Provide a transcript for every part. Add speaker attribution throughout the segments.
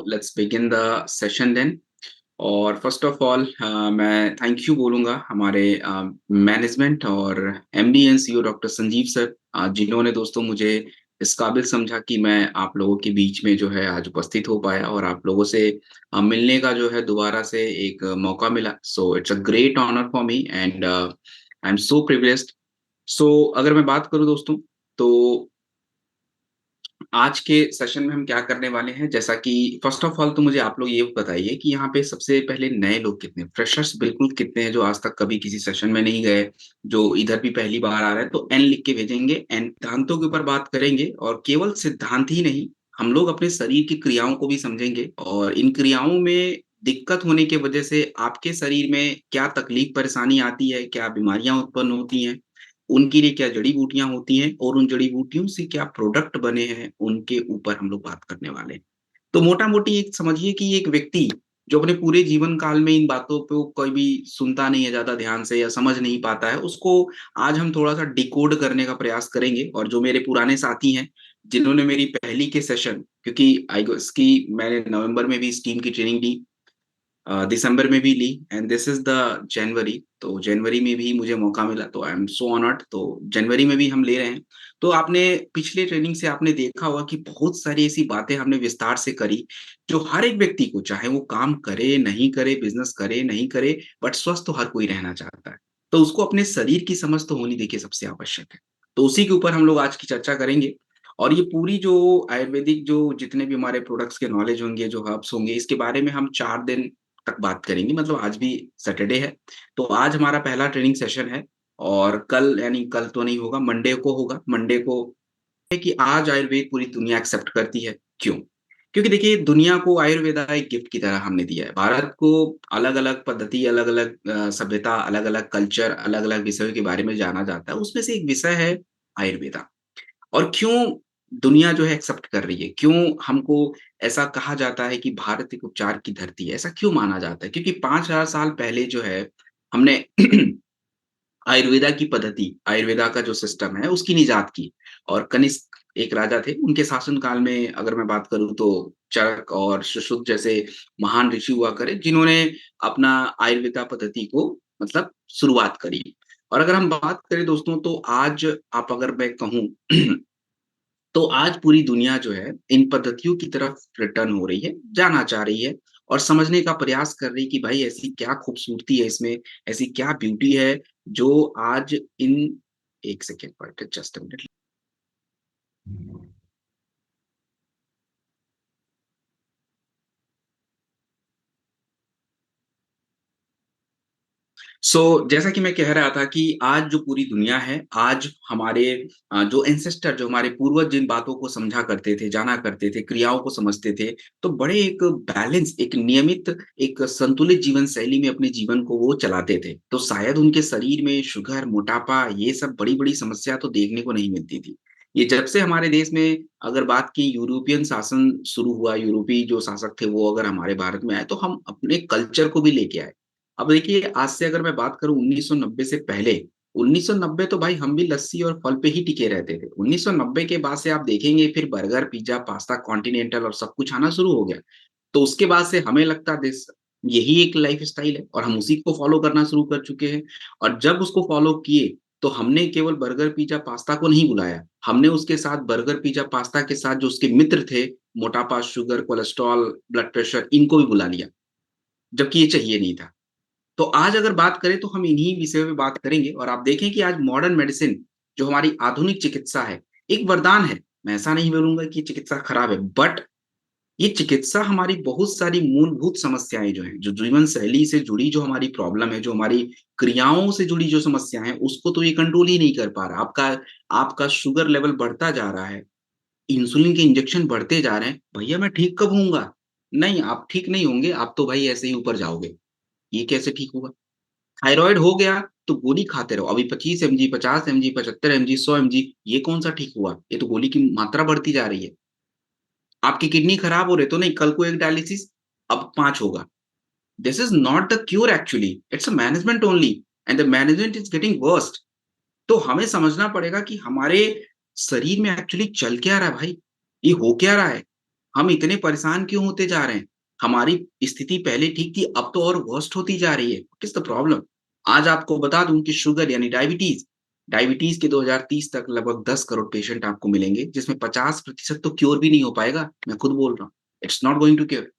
Speaker 1: Let's begin the session then. और first of all मैं thank you बोलूँगा हमारे मैनेजमेंट और MD and CEO doctor Sanjeev sir, जिन्होंने दोस्तों मुझे इस काबिल समझा कि मैं आप लोगों के बीच में जो है आज उपस्थित हो पाया और आप लोगों से मिलने का जो है दोबारा से एक मौका मिला। So it's a great honour for me and I am so privileged. So अगर मैं बात करूँ दोस्तों, तो आज के सेशन में हम क्या करने वाले हैं, जैसा कि फर्स्ट ऑफ ऑल तो मुझे आप लोग ये बताइए कि यहाँ पे सबसे पहले नए लोग कितने, फ्रेशर्स बिल्कुल कितने हैं जो आज तक कभी किसी सेशन में नहीं गए, जो इधर भी पहली बार आ रहे हैं, तो एन लिख के भेजेंगे। एन सिद्धांतों के ऊपर बात करेंगे और केवल सिद्धांत ही नहीं, हम लोग अपने शरीर की क्रियाओं को भी समझेंगे और इन क्रियाओं में दिक्कत होने की वजह से आपके शरीर में क्या तकलीफ परेशानी आती है, क्या बीमारियां उत्पन्न होती हैं, उनके लिए क्या जड़ी-बूटियाँ होती हैं और उन जड़ी-बूटियों से क्या प्रोडक्ट बने हैं, उनके ऊपर हम लोग बात करने वाले हैं। तो मोटा-मोटी एक समझिए कि एक व्यक्ति जो अपने पूरे जीवन काल में इन बातों को कोई भी सुनता नहीं है ज़्यादा ध्यान से या समझ नहीं पाता है, उसको आज हम थोड़ा-सा डिकोड करने का प्रयास करेंगे। और जो मेरे पुराने साथी हैं, जिन्होंने मेरी पहली के सेशन, क्योंकि आई गेस कि मैंने नवंबर में भी इस टीम की ट्रेनिंग ली, दिसंबर में भी ली and this is the January, तो जनवरी में भी मुझे मौका मिला, तो आई एम सो ऑनर्ड। तो जनवरी में भी हम ले रहे हैं। तो आपने पिछले ट्रेनिंग से आपने देखा होगा कि बहुत सारी ऐसी बातें हमने विस्तार से करी, जो हर एक व्यक्ति को, चाहे वो काम करे, नहीं करे, बिज़नेस करे, नहीं करे, बट स्वस्थ तो हर कोई रहना चाहता है। तो उसको अपने शरीर की समझ तो होनी देखिए सबसे आवश्यक है। तो उसी के ऊपर हम लोग आज की चर्चा करेंगे। और ये पूरी जो आयुर्वेदिक जो जितने भी हमारे प्रोडक्ट्स के नॉलेज होंगे, जो हर्ब्स होंगे, इसके बारे में हम 4 दिन तक बात करेंगे। मतलब आज भी सैटरडे है, तो आज हमारा पहला ट्रेनिंग सेशन है और कल, यानी कल तो नहीं होगा, मंडे को होगा। मंडे को है कि आज आयुर्वेद पूरी दुनिया एक्सेप्ट करती है। क्यों? क्योंकि देखिए दुनिया को आयुर्वेदा एक गिफ्ट की तरह हमने दिया है। भारत को अलग-अलग पद्धति, अलग-अलग सभ्यता, अलग-अलग कल्चर, अलग-अलग विषयों के बारे में जाना जाता है। उसमें से एक विषय है आयुर्वेदा। और क्यों दुनिया जो है एक्सेप्ट कर रही है? क्यों हमको ऐसा कहा जाता है कि भारत एक उपचार की धरती है? ऐसा क्यों माना जाता है? क्योंकि 5000 साल पहले जो है हमने आयुर्वेदा की पद्धति, आयुर्वेदा का जो सिस्टम है उसकी निजात की। और कनिष्क एक राजा थे, उनके शासनकाल में अगर मैं बात करूँ तो चरक और सुश्रुत जैसे महान ऋषि हुआ करे, जिन्होंने अपना आयुर्वेदा पद्धति को मतलब शुरुआत करी। और अगर हम बात करें दोस्तों, तो आज आप, अगर मैं कहूँ तो आज पूरी दुनिया जो है इन पद्धतियों की तरफ रिटर्न हो रही है, जाना चाह रही है और समझने का प्रयास कर रही है कि भाई ऐसी क्या खूबसूरती है इसमें, ऐसी क्या ब्यूटी है जो आज इन, 1 second wait just a minute. जैसा कि मैं कह रहा था कि आज जो पूरी दुनिया है, आज हमारे जो एंसेस्टर, जो हमारे पूर्वज जिन बातों को समझा करते थे, जाना करते थे, क्रियाओं को समझते थे, तो बड़े एक बैलेंस, एक नियमित, एक संतुलित जीवन शैली में अपने जीवन को वो चलाते थे। तो शायद उनके शरीर में शुगर, मोटापा, ये सब बड़ी-बड़ी समस्या तो देखने को नहीं मिलती थी। ये जब से हमारे देश में अगर बात की यूरोपियन शासन शुरू हुआ, यूरोपीय जो शासक थे वो अगर हमारे भारत में आए, तो हम अपने कल्चर को भी लेके आए। अब देखिए, आज से अगर मैं बात करूँ 1990 से पहले, 1990 तो भाई हम भी लस्सी और फल पे ही टिके रहते थे। 1990 के बाद से आप देखेंगे फिर बर्गर, पिज़्ज़ा, पास्ता, कॉन्टिनेंटल और सब कुछ आना शुरू हो गया। तो उसके बाद से हमें लगता दिस यही एक लाइफ़स्टाइल है और हम उसी को फ़ॉलो करना शुरू कर चुके हैं। और जब उसको फ़ॉलो किए, तो हमने केवल बर्गर, पिज़्ज़ा, पास्ता को नहीं बुलाया। हमने उसके साथ बर्गर, पिज़्ज़ा, पास्ता के साथ जो उसके मित्र थे, मोटापा, शुगर, कोलेस्ट्रॉल, ब्लड प्रेशर, इनको भी बुला लिया, जबकि ये चाहिए नहीं था। तो आज अगर बात करें तो हम इन्हीं विषयों पे बात करेंगे और आप देखें कि आज मॉडर्न मेडिसिन, जो हमारी आधुनिक चिकित्सा है, एक वरदान है। मैं ऐसा नहीं बोलूँगा कि चिकित्सा खराब है, बट ये चिकित्सा हमारी बहुत सारी मूलभूत समस्याएँ जो हैं, जो जीवन शैली से जुड़ी जो हमारी प्रॉब्लम है, जो हमारी क्रियाओं से जुड़ी जो समस्याएँ हैं, उसको तो ये कंट्रोल ही नहीं कर पा रहा। आपका आपका शुगर लेवल बढ़ता जा रहा है, इंसुलिन के इंजेक्शन बढ़ते जा रहे हैं, भैया मैं ठीक कब होऊँगा? नहीं, आप ठीक नहीं होंगे, आप तो भाई ऐसे ही ऊपर जाओगे। ये कैसे ठीक होगा? थायरॉइड हो गया तो गोली खाते रहो। अभी 25 एमजी, 50 एमजी, 75 एमजी, 100 एमजी, ये कौन-सा ठीक हुआ? ये तो गोली की मात्रा बढ़ती जा रही है। आपकी किडनी खराब हो रही है तो नहीं, कल को 1 डायलिसिस, अब 5 होगा। This is not the cure actually, it's a management only and the management is getting worst. तो हमें समझना पड़ेगा कि हमारे शरीर में एक्चुअली चल क्या रहा है भाई? ये हो क्या रहा है? हम इतने परेशान क्यों होते जा रहे हैं? हमारी स्थिति पहले ठीक थी, अब तो और वर्स्ट होती जा रही है। What is the problem? आज आपको बता दूँ कि शुगर यानी डायबिटीज़ के 2030 तक लगभग 10 करोड़ पेशेंट आपको मिलेंगे, जिसमें 50% तो क्योर भी नहीं हो पाएगा। मैं खुद बोल रहा हूँ। It's not going to cure.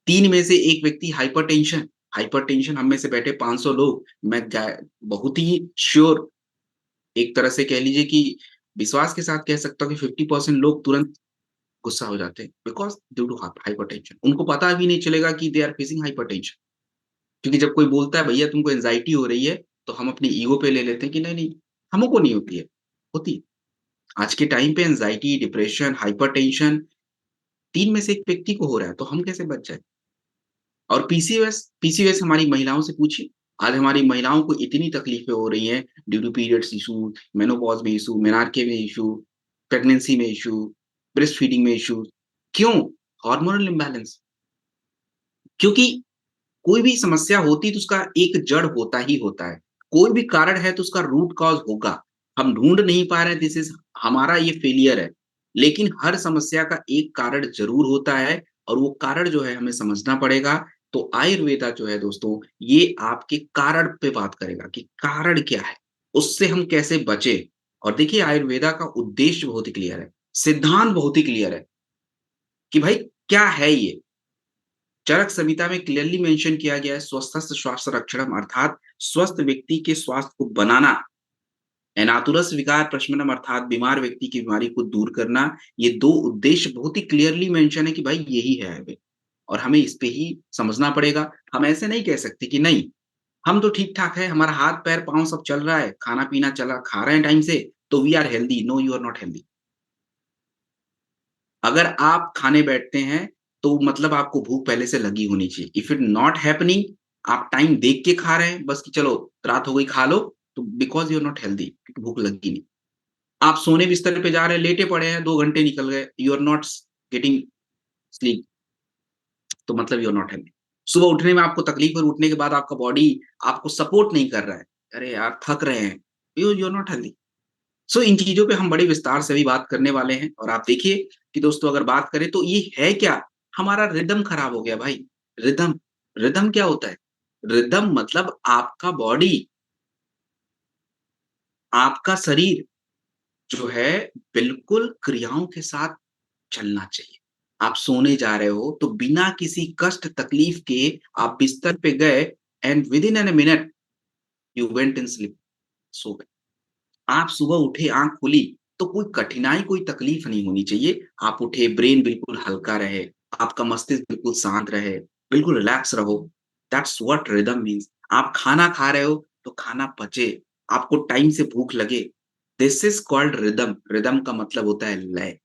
Speaker 1: 3 में से 1 व्यक्ति हाइपरटेंशन हम में से बैठे 500 लोग, मैं गा बहुत ही श्योर एक तरह से कह लीजिए कि विश्वास के साथ कह सकता हूँ कि 50% लोग तुरंत गुस्सा हो जाते हैं बिकॉज़ ड्यू टू हाइपरटेंशन। उनको पता भी नहीं चलेगा कि दे आर फेसिंग हाइपरटेंशन। क्योंकि जब कोई बोलता है भैया तुमको एंग्ज़ायटी हो रही है, तो हम अपनी ईगो पे ले लेते हैं कि नहीं, हमको नहीं होती है, होती है। आज के टाइम पे एंग्ज़ायटी, डिप्रेशन, हाइपरटेंशन 3 में से 1 व्यक्ति को हो रहा है, तो हम कैसे बच जाएँ? और पीसीओएस हमारी महिलाओं से पूछिए। आज हमारी महिलाओं को इतनी तकलीफ़ें हो रही हैं due to periods issue, menopause में इश्यू, मेनार्के में इश्यू, प्रेगनेंसी में इश्यू, ब्रेस्ट फीडिंग में इश्यू। क्यों? Hormonal imbalance. क्योंकि कोई भी समस्या होती है तो उसका एक जड़ होता ही होता है। कोई भी कारण है तो उसका रूट कॉज़ होगा। हम ढूँढ नहीं पा रहे हैं दिस इज़ हमारा ये फेलियर है। लेकिन हर समस्या का एक कारण ज़रूर होता है और वो कारण जो है हमें समझना पड़ेगा। तो आयुर्वेदा जो है दोस्तों ये आपके कारण पे बात करेगा कि कारण क्या है? उससे हम कैसे बचें? और देखिए आयुर्वेदा का उद्देश्य बहुत ही क्लियर है। सिद्धांत बहुत ही क्लियर है कि भाई क्या है ये? चरक संहिता में क्लियरली मेंशन किया गया है स्वस्थस्य स्वास्थ्य रक्षणम अर्थात स्वस्थ व्यक्ति के स्वास्थ्य को बनाना, अनातुरस विकार प्रशमनम अर्थात बीमार व्यक्ति की बीमारी को दूर करना। ये 2 उद्देश्य बहुत ही क्लियरली मेंशन है कि भाई यही है अभी और हमें इस पे ही समझना पड़ेगा। हम ऐसे नहीं कह सकते कि नहीं, हम तो ठीक-ठाक है, हमारा हाथ-पैर, पाँव सब चल रहा है, खाना-पीना चला खा रहे हैं टाइम से, तो we are healthy. No, you are not healthy. अगर आप खाने बैठते हैं, तो मतलब आपको भूख पहले से लगी होनी चाहिए। इफ इट नॉट हैपनिंग आप टाइम देख के खा रहे हैं, बस कि चलो रात हो गई खा लो, तो because you are not healthy क्योंकि भूख लगी नहीं। आप सोने बिस्तर पे जा रहे हैं, लेटे पड़े हैं, 2 घंटे निकल गए, you are not getting sleep तो मतलब यू आर नॉट हेल्दी। सुबह उठने में आपको तकलीफ है और उठने के बाद आपका बॉडी आपको सपोर्ट नहीं कर रहा है। अरे यार थक रहे हैं, यू आर नॉट हेल्दी। सो इन चीज़ों पे हम बड़े विस्तार से भी बात करने वाले हैं और आप देखिए कि दोस्तों अगर बात करें तो ये है क्या? हमारा रिदम खराब हो गया भाई। रिदम, रिदम क्या होता है? रिदम मतलब आपका बॉडी, आपका शरीर जो है बिल्कुल क्रियाओं के साथ चलना चाहिए। आप सोने जा रहे हो तो बिना किसी कष्ट तकलीफ के आप बिस्तर पे गए and within an a minute you went in sleep, सो गए। आप सुबह उठे, आँख खुली, तो कोई कठिनाई, कोई तकलीफ नहीं होनी चाहिए। आप उठे, ब्रेन बिल्कुल हल्का रहे, आपका मस्तिष्क बिल्कुल शांत रहे, बिल्कुल रिलैक्स रहो। That's what rhythm means. आप खाना खा रहे हो, तो खाना पचे, आपको टाइम से भूख लगे। This is called rhythm. Rhythm का मतलब होता है लय।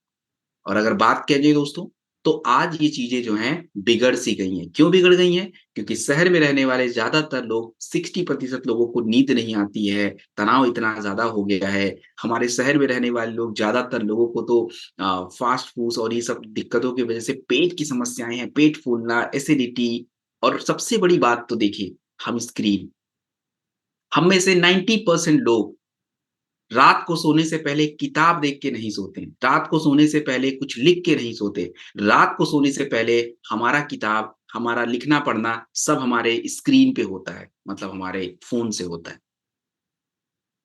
Speaker 1: और अगर बात करिए दोस्तों, तो आज ये चीज़ें जो हैं बिगड़ सी गई हैं। क्यों बिगड़ गई हैं? क्योंकि शहर में रहने वाले ज़्यादातर लोग 60% लोगों को नींद नहीं आती है, तनाव इतना ज़्यादा हो गया है। हमारे शहर में रहने वाले लोग ज़्यादातर लोगों को तो फ़ास्ट फूड्स और ये सब दिक्कतों की वज़ह से पेट की समस्याएँ हैं, पेट फूलना, एसिडिटी और सबसे बड़ी बात तो देखिए, हम स्क्रीन। हम में से 90% लोग रात को सोने से पहले किताब देख के नहीं सोते। रात को सोने से पहले कुछ लिख के नहीं सोते। रात को सोने से पहले हमारा किताब, हमारा लिखना-पढ़ना सब हमारे स्क्रीन पे होता है, मतलब हमारे फ़ोन से होता है।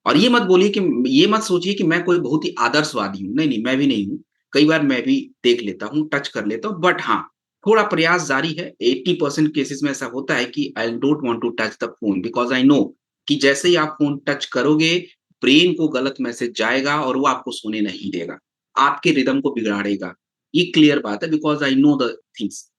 Speaker 1: और ये मत बोलिए कि ये मत सोचिए कि मैं कोई बहुत ही आदर्शवादी हूँ। नहीं, मैं भी नहीं हूँ। कई बार मैं भी देख लेता हूँ, टच कर लेता हूँ, बट हाँ, थोड़ा प्रयास जारी है। 80% केसेज़ में ऐसा होता है कि I don't want to touch the phone because I know कि जैसे ही आप फ़ोन टच करोगे, ब्रेन को गलत मैसेज जाएगा और वो आपको सोने नहीं देगा। आपके रिदम को बिगाड़ेगा। ये क्लियर बात है because I know the things.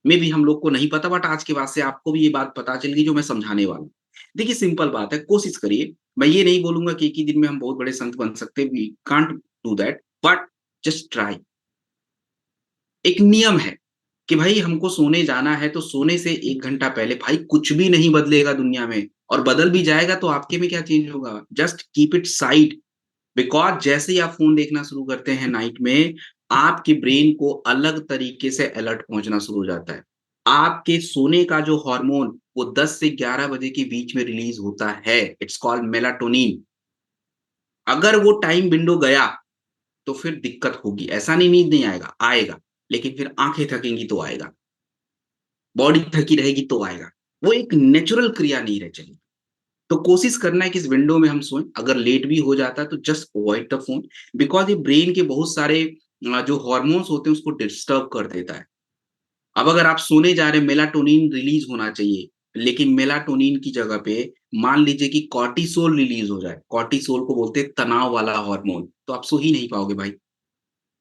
Speaker 1: Maybe हम लोग को नहीं पता बट आज के बाद से आपको भी ये बात पता चल गई जो मैं समझाने वाला हूँ। देखिए सिंपल बात है, कोशिश करिए। मैं ये नहीं बोलूँगा कि एक ही दिन में हम बहुत बड़े संत बन सकते हैं, we can't do that but just try. एक नियम है कि भाई हमको सोने जाना है तो सोने से 1 घंटा पहले भाई कुछ भी नहीं बदलेगा दुनिया में और बदल भी जाएगा तो आपके में क्या चेंज होगा? Just keep it side because जैसे ही आप फ़ोन देखना शुरू करते हैं नाइट में, आपके ब्रेन को अलग तरीके से अलर्ट पहुँचना शुरू हो जाता है। आपके सोने का जो हार्मोन वो 10 से 11 बजे के बीच में रिलीज़ होता है। It's called melatonin. अगर वो टाइम विंडो गया तो फिर दिक्कत होगी। ऐसा नहीं नींद नहीं आएगा, आएगा, लेकिन फिर आँखें थकेंगी तो आएगा, बॉडी थकी रहेगी तो आएगा। वो एक नेचुरल क्रिया नहीं रह चली। तो कोशिश करना है कि इस विंडो में हम सोएँ, अगर लेट भी हो जाता है तो just avoid the phone because ये ब्रेन के बहुत सारे जो हार्मोन्स होते हैं उसको डिस्टर्ब कर देता है। अब अगर आप सोने जा रहे हैं मेलाटोनिन रिलीज़ होना चाहिए, लेकिन मेलाटोनिन की जगह पे मान लीजिए कि कॉर्टिसोल रिलीज़ हो जाए। कॉर्टिसोल को बोलते हैं तनाव वाला हार्मोन, तो आप सो ही नहीं पाओगे भाई।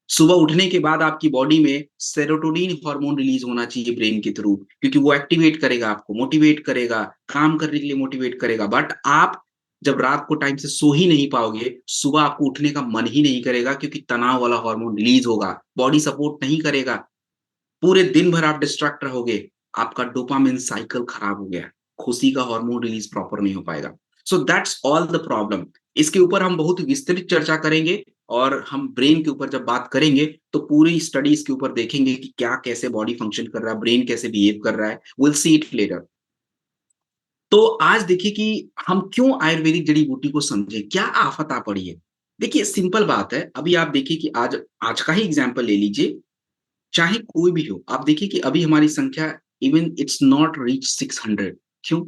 Speaker 1: सुबह उठने के बाद आपकी बॉडी में सेरोटोनिन हार्मोन रिलीज़ होना चाहिए ब्रेन के थ्रू क्योंकि वो एक्टिवेट करेगा आपको, मोटिवेट करेगा, काम करने के लिए मोटिवेट करेगा। बट आप जब रात को टाइम से सो ही नहीं पाओगे, सुबह आपको उठने का मन ही नहीं करेगा क्योंकि तनाव वाला हार्मोन रिलीज़ होगा, बॉडी सपोर्ट नहीं करेगा। पूरे दिन भर आप डिस्ट्रैक्ट रहोगे, आपका डोपामाइन साइकिल खराब हो गया, खुशी का हार्मोन रिलीज़ प्रॉपर नहीं हो पाएगा। So that's all the problem. इसके ऊपर हम बहुत विस्तृत चर्चा करेंगे और हम ब्रेन के ऊपर जब बात करेंगे, तो पूरी स्टडी इसके ऊपर देखेंगे कि क्या कैसे बॉडी फंक्शन कर रहा है, ब्रेन कैसे बिहेव कर रहा है, विल सी इट लेटर। तो आज देखिए कि हम क्यों आयुर्वेदिक जड़ी-बूटी को समझें, क्या आफ़त आ पड़ी है? देखिए सिंपल बात है, अभी आप देखिए कि आज आज का ही एग्ज़ाम्पल ले लीजिए, चाहे कोई भी हो, आप देखिए कि अभी हमारी संख्या इवन इट्स नॉट रीच 600 क्यों?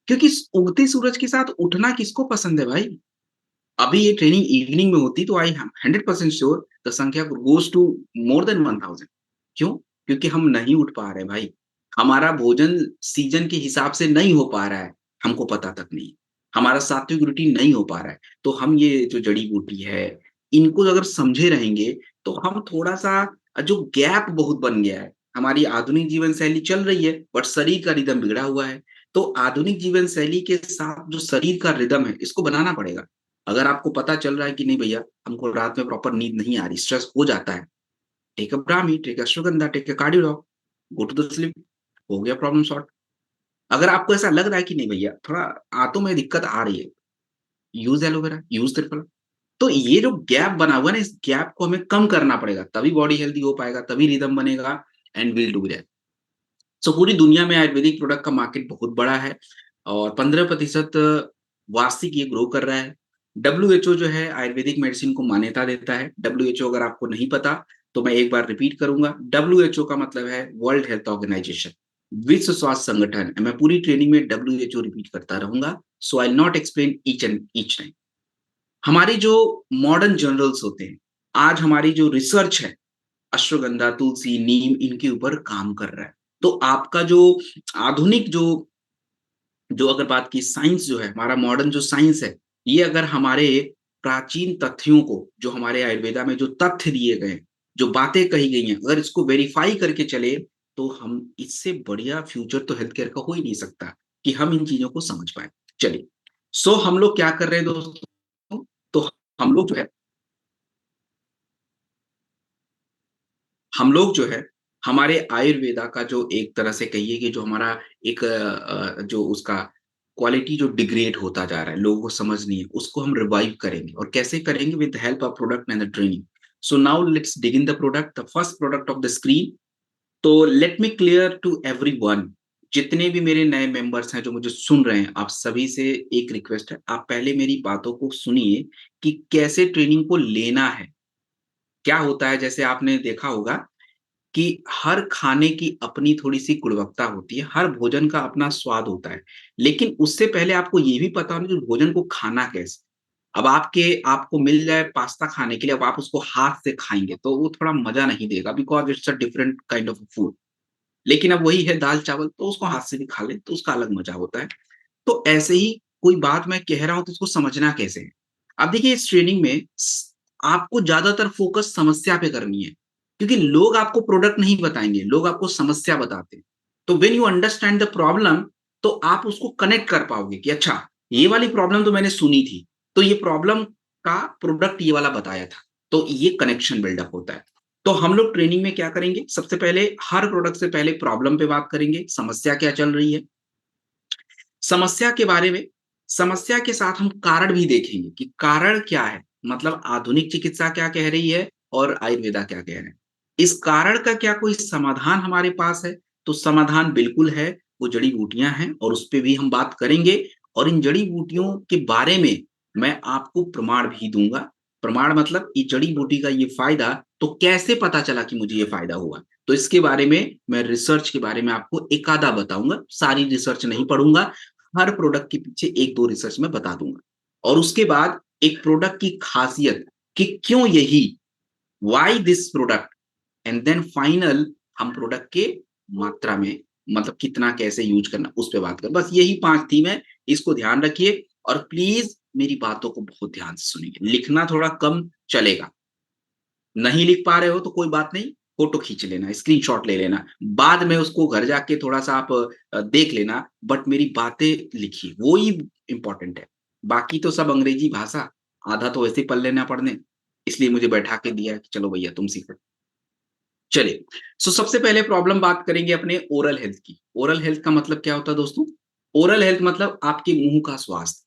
Speaker 1: क्योंकि उगते सूरज के साथ उठना किसको पसंद है भाई? अभी ये ट्रेनिंग इवनिंग में होती तो आई एम 100% श्योर द संख्या गोज़ टू मोर देन 1000 क्यों? क्योंकि हम नहीं उठ पा रहे भाई। हमारा भोजन सीज़न के हिसाब से नहीं हो पा रहा है, हमको पता तक नहीं। हमारा सात्विक रूटीन नहीं हो पा रहा है। तो हम ये जो जड़ी-बूटी है, इनको अगर समझे रहेंगे, तो हम थोड़ा-सा जो गैप बहुत बन गया है, हमारी आधुनिक जीवन शैली चल रही है, बट शरीर का रिदम बिगड़ा हुआ है। तो आधुनिक जीवन शैली के साथ जो शरीर का रिदम है, इसको बनाना पड़ेगा। अगर आपको पता चल रहा है कि नहीं भैया, हमको रात में प्रॉपर नींद नहीं आ रही, स्ट्रेस हो जाता है, take a brahmi, take a ashwagandha, take a cardiologist, go to the sleep, हो गया प्रॉब्लम सॉल्व। अगर आपको ऐसा लग रहा है कि नहीं भैया, थोड़ा आंतों में दिक्कत आ रही है, यूज़ एलोवेरा, यूज़ त्रिफला। तो ये जो गैप बना हुआ है ना, इस गैप को हमें कम करना पड़ेगा, तभी बॉडी हेल्दी हो पाएगा, तभी रिदम बनेगा एंड विल डू दैट। सो पूरी दुनिया में आयुर्वेदिक प्रोडक्ट का मार्केट बहुत बड़ा है और 15% वार्षिक ये ग्रो कर रहा है। डब्ल्यूएचओ जो है आयुर्वेदिक मेडिसिन को मान्यता देता है। डब्ल्यूएचओ अगर आपको नहीं पता तो मैं एक बार रिपीट करूँगा। डब्ल्यूएचओ का मतलब है वर्ल्ड हेल्थ ऑर्गनाइजेशन, विश्व स्वास्थ्य संगठन। मैं पूरी ट्रेनिंग में डब्ल्यूएचओ रिपीट करता रहूँगा। So I will not explain each and each time. हमारी जो मॉडर्न जर्नल्स होते हैं, आज हमारी जो रिसर्च है अश्वगंधा, तुलसी, नीम इनके ऊपर काम कर रहा है। तो आपका जो आधुनिक जो जो अगर बात की साइंस जो है, हमारा मॉडर्न जो साइंस है, ये अगर हमारे प्राचीन तथ्यों को, जो हमारे आयुर्वेदा में जो तथ्य दिए गए हैं, जो बातें कही गई हैं, अगर इसको वेरीफाई करके चले, तो हम इससे बढ़िया फ्यूचर तो हेल्थ केयर का हो ही नहीं सकता, कि हम इन चीज़ों को समझ पाएँ। चलिए, सो हम लोग क्या कर रहे हैं दोस्तों, तो हम लोग जो है हम लोग जो है, हमारे आयुर्वेदा का जो एक तरह से कहिए कि जो हमारा एक जो उसका क्वालिटी जो डिग्रेड होता जा रहा है, लोगों को समझ नहीं है, उसको हम रिवाइव करेंगे और कैसे करेंगे with the help of product and the training. So now let's dig in the product, the first product of the screen. तो let me clear to everyone, जितने भी मेरे नए मेंबर्स हैं जो मुझे सुन रहे हैं, आप सभी से एक रिक्वेस्ट है, आप पहले मेरी बातों को सुनिए कि कैसे ट्रेनिंग को लेना है। क्या होता है जैसे आपने देखा होगा कि हर खाने की अपनी थोड़ी-सी गुणवत्ता होती है, हर भोजन का अपना स्वाद होता है। लेकिन उससे पहले आपको ये भी पता होना चाहिए भोजन को खाना कैसे? अब आपको मिल जाए पास्ता खाने के लिए, अब आप उसको हाथ से खाएँगे, तो वो थोड़ा मज़ा नहीं देगा because it's a different kind of food. लेकिन अब वही है दाल-चावल, तो उसको हाथ से भी खा लें, तो उसका अलग मज़ा होता है। तो ऐसे ही कोई बात मैं कह रहा हूँ, तो उसको समझना कैसे है? अब देखिए इस ट्रेनिंग में आपको ज़्यादातर फ़ोकस समस्या पे करनी है, क्योंकि लोग आपको प्रोडक्ट नहीं बताएँगे, लोग आपको समस्या बताते हैं। तो when you understand the problem, तो आप उसको कनेक्ट कर पाओगे कि अच्छा, ये वाली प्रॉब्लम तो मैंने सुनी थी, तो ये प्रॉब्लम का प्रोडक्ट ये वाला बताया था। तो ये कनेक्शन बिल्डअप होता है। तो हम लोग ट्रेनिंग में क्या करेंगे, सबसे पहले हर प्रोडक्ट से पहले प्रॉब्लम पे बात करेंगे, समस्या क्या चल रही है। समस्या के बारे में समस्या के साथ हम कारण भी देखेंगे कि कारण क्या है? मतलब आधुनिक चिकित्सा क्या कह रही है और आयुर्वेदा क्या कह रहे हैं। इस कारण का क्या कोई समाधान हमारे पास है? तो समाधान बिल्कुल है, वो जड़ी-बूटियाँ हैं और उसपे भी हम बात करेंगे और इन जड़ी-बूटियों के बारे में मैं आपको प्रमाण भी दूँगा। प्रमाण मतलब ये जड़ी बूटी का ये फायदा, तो कैसे पता चला कि मुझे ये फायदा हुआ? तो इसके बारे में मैं रिसर्च के बारे में आपको एक आधा बताऊँगा, सारी रिसर्च नहीं पढ़ूँगा, हर प्रोडक्ट के पीछे 1-2 रिसर्च मैं बता दूँगा। और उसके बाद एक प्रोडक्ट की खासियत कि क्यों यही, why this product, and then final हम प्रोडक्ट के मात्रा में मतलब कितना कैसे यूज़ करना उस पे बात करें। बस यही 5 थीम है, इसको ध्यान रखिए और प्लीज़ मेरी बातों को बहुत ध्यान से सुनिए। लिखना थोड़ा कम चलेगा, नहीं लिख पा रहे हो तो कोई बात नहीं, फ़ोटो खींच लेना, स्क्रीनशॉट ले लेना। बाद में उसको घर जाके थोड़ा-सा आप देख लेना, बट मेरी बातें लिखिए, वो ही इम्पोर्टेंट है। बाकी तो सब अंग्रेज़ी भाषा, आधा तो वैसे ही पढ़ लेना पढ़ने, इसलिए मुझे बैठा के दिया है कि चलो भैया तुम सीखो। चलिए, सबसे पहले प्रॉब्लम बात करेंगे अपने ओरल हेल्थ की। ओरल हेल्थ का मतलब क्या होता है दोस्तों? ओरल हेल्थ मतलब आपके मुँह का स्वास्थ्य।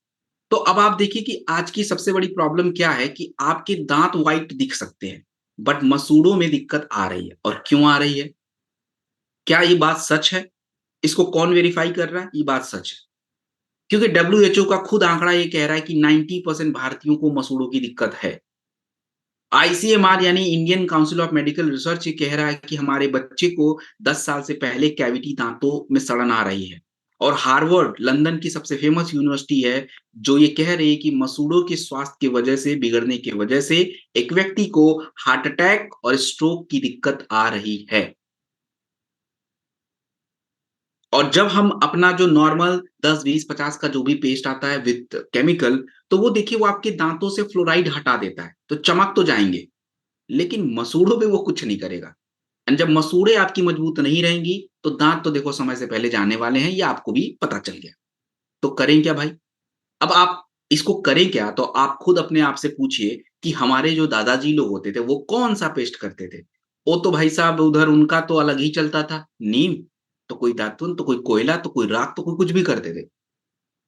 Speaker 1: तो अब आप देखिए कि आज की सबसे बड़ी प्रॉब्लम क्या है कि आपके दाँत व्हाइट दिख सकते हैं, बट मसूड़ों में दिक्कत आ रही है और क्यों आ रही है? क्या ये बात सच है? इसको कौन वेरीफाई कर रहा है? ये बात सच है। क्योंकि डब्ल्यूएचओ का खुद आंकड़ा ये कह रहा है कि 90% भारतीयों को मसूड़ों की दिक्कत है। आईसीएमआर यानी Indian council of medical research ये कह रहा है कि हमारे बच्चे को 10 साल से पहले कैविटी दांतों में सड़न आ रही है। और हार्वर्ड लंदन की सबसे फेमस यूनिवर्सिटी है जो ये कह रही है कि मसूड़ों के स्वास्थ्य की वजह से बिगड़ने की वजह से एक व्यक्ति को हार्ट अटैक और स्ट्रोक की दिक्कत आ रही है। और जब हम अपना जो नॉर्मल 10, 20, 50 का जो भी पेस्ट आता है विथ केमिकल, तो वो देखिए वो आपके दांतों से फ्लोराइड हटा देता है, तो चमक तो जाएँगे, लेकिन मसूड़ों पे वो कुछ नहीं करेगा। एंड जब मसूड़ें आपकी मजबूत नहीं रहेंगी, तो दाँत तो देखो समय से पहले जाने वाले हैं, ये आपको भी पता चल गया। तो करें क्या भाई? अब आप इसको करें क्या? तो आप खुद अपने आप से पूछिए कि हमारे जो दादाजी लोग होते थे, वो कौन-सा पेस्ट करते थे? वो तो भाई साहब उधर उनका तो अलग ही चलता था, नीम, तो कोई दातुन, तो कोई कोयला, तो कोई राख, तो कोई कुछ भी करते थे।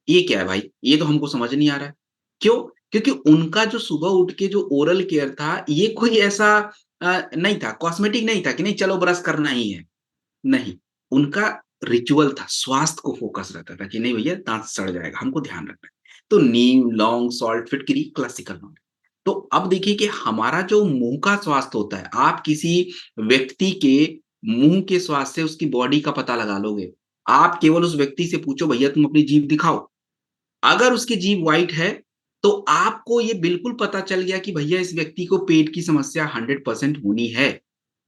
Speaker 1: ये क्या है भाई? ये तो हमको समझ नहीं आ रहा है। क्यों? क्योंकि उनका जो सुबह उठ के जो ओरल केयर था, ये कोई ऐसा नहीं था, कॉस्मेटिक नहीं था कि नहीं चलो ब्रश करना ही है। नहीं, उनका रिचुअल था, स्वास्थ्य को फ़ोकस रहता था कि नहीं भैया दाँत सड़ जाएगा, हमको ध्यान रखना है। तो नीम, लौंग, सॉल्ट, फिटकरी क्लासिकल नॉलेज। तो अब देखिए कि हमारा जो मुँह का स्वास्थ्य होता है, आप किसी व्यक्ति के मुँह के स्वास्थ्य से उसकी बॉडी का पता लगा लोगे। आप केवल उस व्यक्ति से पूछो भैया तुम अपनी जीभ दिखाओ। अगर उसकी जीभ व्हाइट है, तो आपको ये बिल्कुल पता चल गया कि भैया इस व्यक्ति को पेट की समस्या 100% होनी है।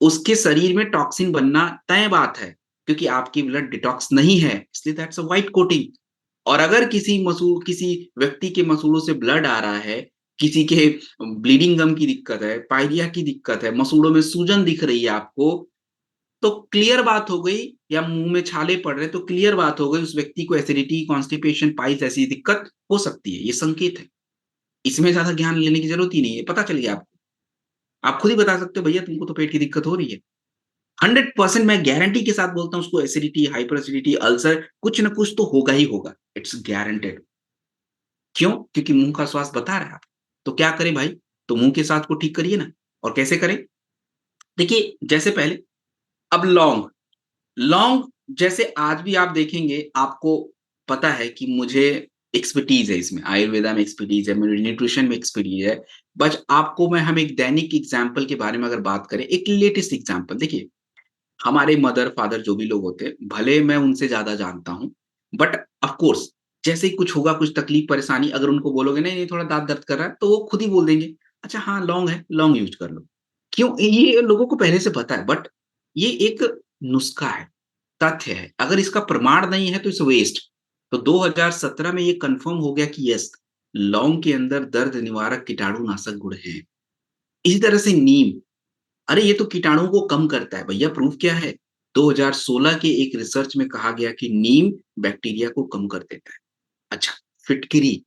Speaker 1: उसके शरीर में टॉक्सिन बनना तय बात है, क्योंकि आपकी ब्लड डिटॉक्स नहीं है, इसलिए दैट्स अ व्हाइट कोटिंग। और अगर किसी व्यक्ति के मसूड़ों से ब्लड आ रहा है, किसी के ब्लीडिंग गम की दिक्कत है, पायरिया की दिक्कत है, मसूड़ों में सूजन दिख रही है आपको, तो क्लियर बात हो गई या मुँह में छाले पड़ रहे हैं, तो क्लियर बात हो गई उस व्यक्ति को एसिडिटी, कॉन्स्टिपेशन, पाइल्स ऐसी दिक्कत हो सकती है, ये संकेत है। इसमें ज़्यादा ज्ञान लेने की ज़रूरत ही नहीं है, पता चल गया आपको। आप खुद ही बता सकते हो भैया तुमको तो पेट की दिक्कत हो रही है। 100% मैं गारंटी के साथ बोलता हूँ उसको एसिडिटी, हाइपर एसिडिटी, अल्सर कुछ न कुछ तो होगा ही होगा। It's guaranteed. क्यों? क्योंकि मुँह का स्वास्थ्य बता रहा है आपको। तो क्या करें भाई? तो मुँह के स्वास्थ्य को ठीक करिए ना। और कैसे करें? देखिए, जैसे पहले अब लौंग, लौंग जैसे आज भी आप देखेंगे, आपको पता है कि मुझे एक्सपर्टीज़ है इसमें, आयुर्वेदा में एक्सपर्टीज़ है, मेरी न्यूट्रिशन में एक्सपर्टीज़ है। बस आपको मैं हम एक दैनिक एग्ज़ाम्पल के बारे में अगर बात करें, एक लेटेस्ट एग्ज़ाम्पल देखिए, हमारे मदर-फादर जो भी लोग होते हैं, भले मैं उनसे ज़्यादा जानता हूँ, बट ऑफ़ कोर्स जैसे ही कुछ होगा, कुछ तकलीफ़, परेशानी अगर उनको बोलोगे, "नहीं, नहीं, थोड़ा दाँत दर्द कर रहा है," तो वो खुद ही बोल देंगे, "अच्छा हाँ, लौंग है, लौंग यूज़ कर लो।" क्यों? ये लोगों को पहले से पता है, बट ये एक नुस्खा है, तथ्य है। अगर इसका प्रमाण नहीं है, तो इट्स वेस्ट। तो 2017 में ये कन्फर्म हो गया कि यस, लौंग के अंदर दर्द निवारक कीटाणुनाशक गुण हैं। इसी तरह से नीम, अरे ये तो कीटाणुओं को कम करता है, भैया प्रूफ क्या है? 2016 के एक रिसर्च में कहा गया कि नीम बैक्टीरिया को कम कर देता है। अच्छा, फिटकिरी,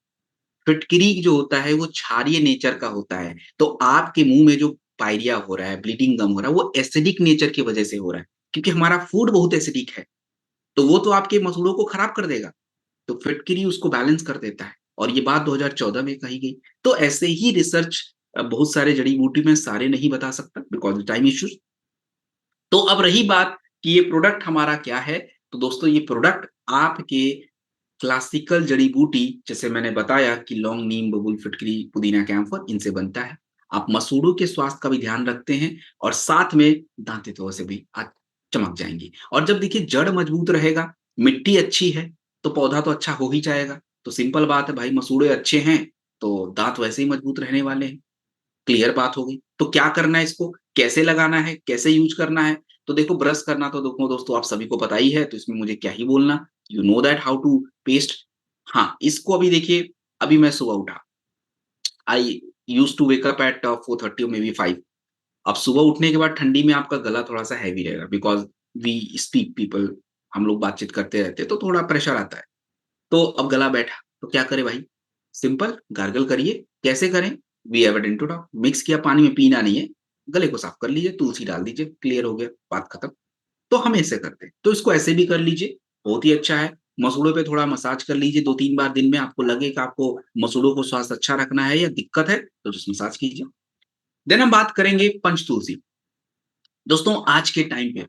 Speaker 1: फिटकिरी जो होता है वो क्षारीय नेचर का होता है, तो आपके मुँह में जो पायरिया हो रहा है, ब्लीडिंग गम हो रहा है, वो एसिडिक नेचर की वजह से हो रहा है, क्योंकि हमारा फूड बहुत एसिडिक है, तो वो तो आपके मसूड़ों को खराब कर देगा। तो फिटकिरी उसको बैलेंस कर देता है और ये बात 2014 में कही गई। तो ऐसे ही रिसर्च बहुत सारे जड़ी-बूटी में सारे नहीं बता सकता बिकॉज़ टाइम इश्यूज़। तो अब रही बात कि ये प्रोडक्ट हमारा क्या है, तो दोस्तों ये प्रोडक्ट आपके क्लासिकल जड़ी-बूटी जैसे मैंने बताया कि लौंग, नीम, बबूल, फिटकरी, पुदीना, कैम्फर इनसे बनता है। आप मसूड़ों के स्वास्थ्य का भी ध्यान रखते हैं और साथ में दांत-पित्तों से भी चमक जाएँगी। और जब देखिए जड़ मजबूत रहेगा, मिट्टी अच्छी है, तो पौधा तो अच्छा हो ही जाएगा। तो सिंपल बात है भाई, मसूड़े अच्छे हैं, तो दाँत वैसे ही मजबूत रहने वाले हैं। क्लियर बात हो गई। तो क्या करना है इसको? कैसे लगाना है? कैसे यूज़ करना है? तो देखो, ब्रश करना तो देखो दोस्तों आप सभी को पता ही है, तो इसमें मुझे क्या ही बोलना। You know that how to paste. हाँ, इसको अभी देखिए, अभी मैं सुबह उठा। I used to wake up at 4:30 और मे बी 5। अब सुबह उठने के बाद ठंडी में आपका गला थोड़ा-सा हेवी रहेगा, बिकॉज़ वी स्पीक पीपल, हम लोग बातचीत करते रहते हैं, तो थोड़ा प्रेशर आता है। तो अब गला बैठा, तो क्या करें भाई? सिंपल गार्गल करिए। कैसे करें? We have a dento dog. Mix किया पानी में, पीना नहीं है, गले को साफ कर लीजिए, तुलसी डाल दीजिए, क्लियर हो गया, बात खत्म। तो हम ऐसे करते हैं। तो इसको ऐसे भी कर लीजिए, बहुत ही अच्छा है। मसूड़ों पे थोड़ा मसाज कर लीजिए 2-3 बार दिन में, आपको लगे कि आपको मसूड़ों को स्वास्थ्य अच्छा रखना है या दिक्कत है, तो just मसाज कीजिए। देन हम बात करेंगे पंचतुलसी। दोस्तों आज के टाइम पे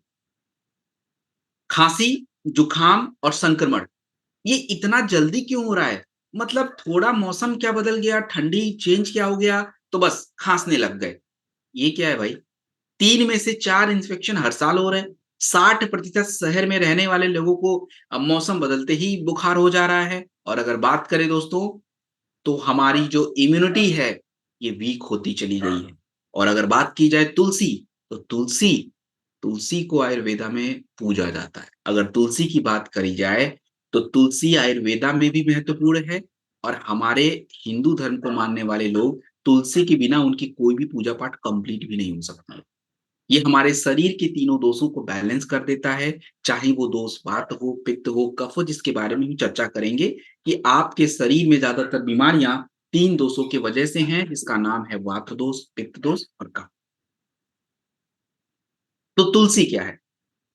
Speaker 1: खाँसी, जुकाम और संक्रमण ये इतना जल्दी क्यों हो रहा है? मतलब थोड़ा मौसम क्या बदल गया, ठंडी चेंज क्या हो गया, तो बस खाँसने लग गए। ये क्या है भाई? 3 में से 4 इन्फेक्शन हर साल हो रहे हैं। 60% शहर में रहने वाले लोगों को मौसम बदलते ही बुखार हो जा रहा है। और अगर बात करें दोस्तों, तो हमारी जो इम्यूनिटी है, ये वीक होती चली गई है। और अगर बात की जाए तुलसी, तो तुलसी तुलसी को आयुर्वेदा में पूजा जाता है। अगर तुलसी की बात करी जाए, तो तुलसी आयुर्वेदा में भी महत्वपूर्ण है और हमारे हिंदू धर्म को मानने वाले लोग तुलसी के बिना उनकी कोई भी पूजा पाठ कंप्लीट भी नहीं हो सकता है। ये हमारे शरीर के तीनों दोषों को बैलेंस कर देता है, चाहे वो दोष वात हो, पित्त हो, कफ हो, जिसके बारे में हम चर्चा करेंगे कि आपके शरीर में ज़्यादातर बीमारियाँ 3 दोषों की वजह से हैं, जिसका नाम है वात दोष, पित्त दोष और कफ। तो तुलसी क्या है?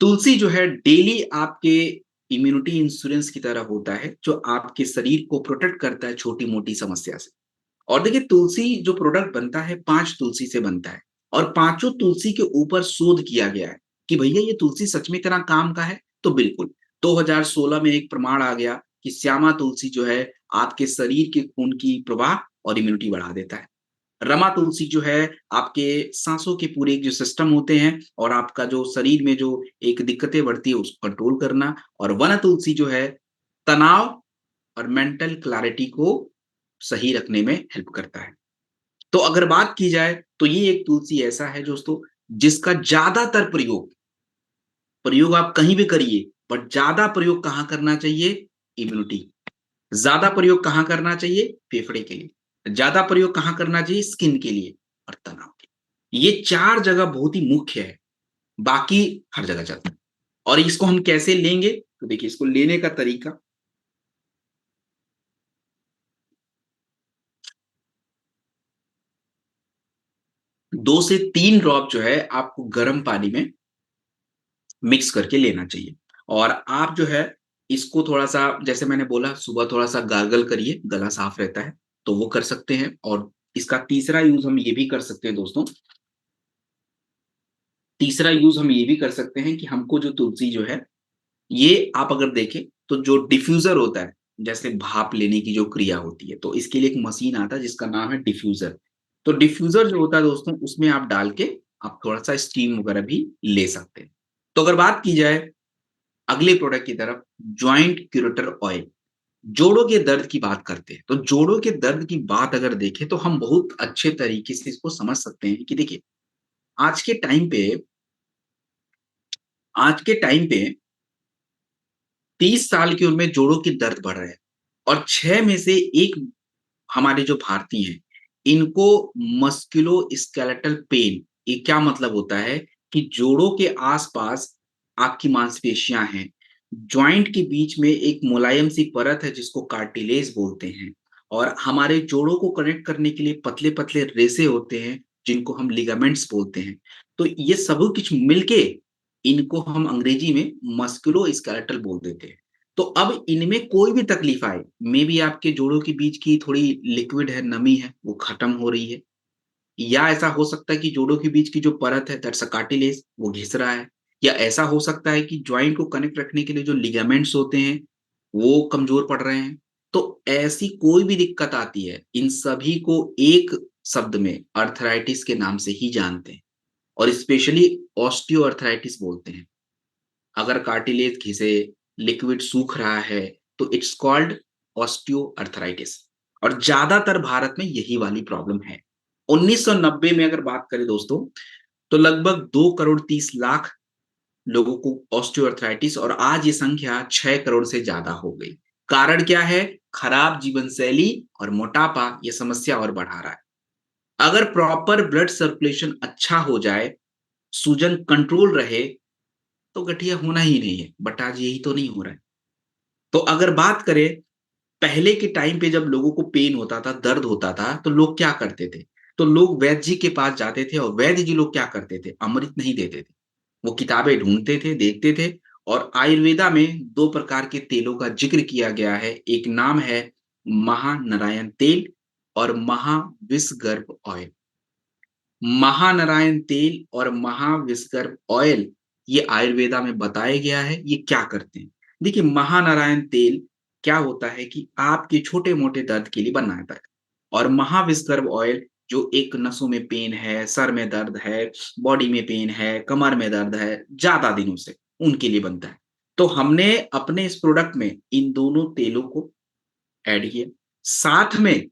Speaker 1: तुलसी जो है डेली आपके इम्यूनिटी इंश्योरेंस की तरह होता है, जो आपके शरीर को प्रोटेक्ट करता है छोटी-मोटी समस्या से। और देखिए तुलसी जो प्रोडक्ट बनता है 5 तुलसी से बनता है और पाँचों तुलसी के ऊपर शोध किया गया है कि भैया ये तुलसी सच में इतना काम का है? तो बिल्कुल, 2016 में एक प्रमाण आ गया कि श्यामा तुलसी जो है आपके शरीर के खून की प्रवाह और इम्यूनिटी बढ़ा देता है। रमा तुलसी जो है आपके साँसों के पूरे जो सिस्टम होते हैं और आपका जो शरीर में जो एक दिक्कतें बढ़ती है उसको कंट्रोल करना। और वन तुलसी जो है तनाव और मेंटल क्लैरिटी को सही रखने में हेल्प करता है। तो अगर बात की जाए तो ये एक तुलसी ऐसा है दोस्तों जिसका ज़्यादातर प्रयोग प्रयोग आप कहीं भी करिए, बट ज़्यादा प्रयोग कहाँ करना चाहिए? इम्यूनिटी। ज़्यादा प्रयोग कहाँ करना चाहिए? फेफड़े के लिए। ज़्यादा प्रयोग कहाँ करना चाहिए? स्किन के लिए और तनाव के लिए। ये 4 जगह बहुत ही मुख्य है, बाकी हर जगह चलता है। और इसको हम कैसे लेंगे? तो देखिए इसको लेने का तरीका 2 से 3 ड्रॉप जो है आपको गर्म पानी में मिक्स करके लेना चाहिए। और आप जो है इसको थोड़ा-सा जैसे मैंने बोला सुबह थोड़ा-सा गार्गल करिए, गला साफ रहता है, तो वो कर सकते हैं। और इसका तीसरा यूज़ हम ये भी कर सकते हैं दोस्तों, तीसरा यूज़ हम ये भी कर सकते हैं कि हमको जो तुलसी जो है, ये आप अगर देखें तो जो डिफ्यूज़र होता है, जैसे भाप लेने की जो क्रिया होती है, तो इसके लिए एक मशीन आता है जिसका नाम है डिफ्यूज़र। तो डिफ्यूज़र जो होता है दोस्तों उसमें आप डाल के आप थोड़ा-सा स्टीम वगैरह भी ले सकते हैं। तो अगर बात की जाए अगले प्रोडक्ट की तरफ, जॉइंट क्यूरेटर ऑयल, जोड़ों के दर्द की बात करते हैं। तो जोड़ों के दर्द की बात अगर देखें तो हम बहुत अच्छे तरीके से इसको समझ सकते हैं कि देखिए, आज के टाइम पे आज के टाइम पे 30 साल की उम्र में जोड़ों के दर्द बढ़ रहे हैं और 6 में से 1 हमारे जो भारतीय हैं, इनको मस्कुलोस्केलेटल पेन, ये क्या मतलब होता है कि जोड़ों के आस-पास आपकी मांसपेशियाँ हैं, जॉइंट के बीच में एक मुलायम सी परत है जिसको कार्टिलेज बोलते हैं और हमारे जोड़ों को कनेक्ट करने के लिए पतले-पतले रेशे होते हैं, जिनको हम लिगामेंट्स बोलते हैं। तो ये सब कुछ मिलके इनको हम अंग्रेजी में मस्कुलोस्केलेटल बोल देते हैं। तो अब इनमें कोई भी तकलीफ आए, मेबी आपके जोड़ों के बीच की थोड़ी लिक्विड है, नमी है, वो खत्म हो रही है, या ऐसा हो सकता है कि जोड़ों के बीच की जो परत है दैट्स अ कार्टिलेज वो घिस रहा है, या ऐसा हो सकता है कि जॉइंट को कनेक्ट रखने के लिए जो लिगामेंट्स होते हैं, वो कमज़ोर पड़ रहे हैं। तो ऐसी कोई भी दिक्कत आती है, इन सभी को एक शब्द में अर्थराइटिस के नाम से ही जानते हैं और स्पेशली ऑस्टियोआर्थराइटिस बोलते हैं। अगर कार्टिलेज घिसे, लिक्विड सूख रहा है, तो इट्स कॉल्ड ऑस्टियोआर्थराइटिस और ज़्यादातर भारत में यही वाली प्रॉब्लम है। 1990 में अगर बात करें दोस्तों, तो लगभग 2 करोड़ 30 लाख लोगों को ऑस्टियोआर्थराइटिस और आज ये संख्या 6 करोड़ से ज़्यादा हो गई। कारण क्या है? खराब जीवन शैली और मोटापा ये समस्या और बढ़ा रहा है। अगर प्रॉपर ब्लड सर्कुलेशन अच्छा हो जाए, सूजन कंट्रोल रहे, तो गठिया होना ही नहीं है, बट आज यही तो नहीं हो रहा है। तो अगर बात करें पहले के टाइम पे जब लोगों को पेन होता था, दर्द होता था, तो लोग क्या करते थे? तो लोग वैद्य जी के पास जाते थे और वैद्य जी लोग क्या करते थे? अमृत नहीं देते थे। वो किताबें ढूँढते थे, देखते थे और आयुर्वेदा में 2 प्रकार के तेलों का ज़िक्र किया गया है। एक नाम है महानारायण तेल और महाविषगर्भ ऑयल। महानारायण तेल और महाविषगर्भ ऑयल ये आयुर्वेदा में बताया गया है, ये क्या करते हैं? देखिए महानारायण तेल क्या होता है कि आपके छोटे-मोटे दर्द के लिए बनाता है और महाविषगर्भ ऑयल जो एक नसों में पेन है, सर में दर्द है, बॉडी में पेन है, कमर में दर्द है, ज़्यादा दिनों से, उनके लिए बनता है। तो हमने अपने इस प्रोडक्ट में इन दोनों तेलों को ऐड किया। साथ में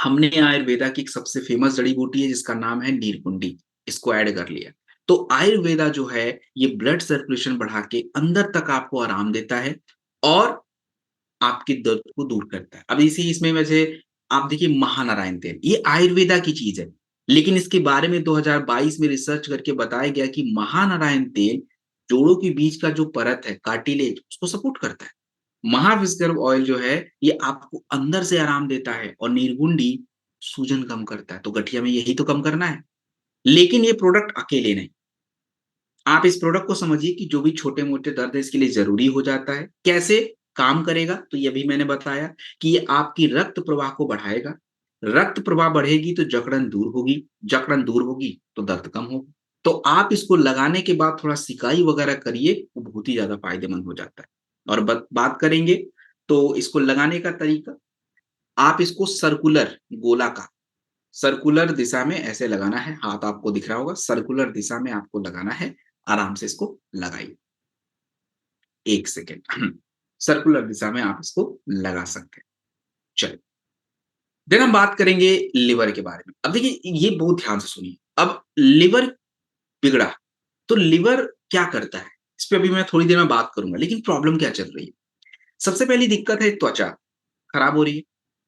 Speaker 1: हमने आयुर्वेदा की एक सबसे फेमस जड़ी-बूटी है जिसका नाम है नीलकुंडी, इसको ऐड कर लिया। तो आयुर्वेदा जो है ये ब्लड सर्कुलेशन बढ़ा के अंदर तक आपको आराम देता है और आपके दर्द को दूर करता है। अब इसी इसमें वैसे आप देखिए महानारायण तेल, ये आयुर्वेदा की चीज़ है, लेकिन इसके बारे में 2022 में रिसर्च करके बताया गया कि महानारायण तेल जोड़ों के बीच का जो परत है, कार्टिलेज उसको सपोर्ट करता है। महाविषगर्भ ऑयल जो है, ये आपको अंदर से आराम देता है और निर्गुंडी सूजन कम करता है, तो गठिया में यही तो कम करना है। लेकिन ये प्रोडक्ट अकेले नहीं, आप इस प्रोडक्ट को समझिए कि जो भी छोटे-मोटे दर्द है इसके लिए ज़रूरी हो जाता है। कैसे काम करेगा? तो ये भी मैंने बताया कि ये आपकी रक्त प्रवाह को बढ़ाएगा। रक्त प्रवाह बढ़ेगी तो जकड़न दूर होगी तो दर्द कम होगा। तो आप इसको लगाने के बाद थोड़ा सिकाई वगैरह करिए, वो बहुत ही ज़्यादा फ़ायदेमंद हो जाता है। और बात करेंगे तो इसको लगाने का तरीका, आप इसको सर्कुलर दिशा में ऐसे लगाना है, हाथ आपको दिख रहा होगा, सर्कुलर दिशा में आपको लगाना है, आराम से इसको लगाइए। 1 सेकंड सर्कुलर दिशा में आप इसको लगा सकते हैं। चलिए, देन हम बात करेंगे लिवर के बारे में। अब देखिए ये बहुत ध्यान से सुनिए। अब लिवर बिगड़ा, तो लिवर क्या करता है? इस पे अभी मैं थोड़ी देर में बात करूँगा, लेकिन प्रॉब्लम क्या चल रही है? सबसे पहली दिक्कत है त्वचा, खराब हो रही है,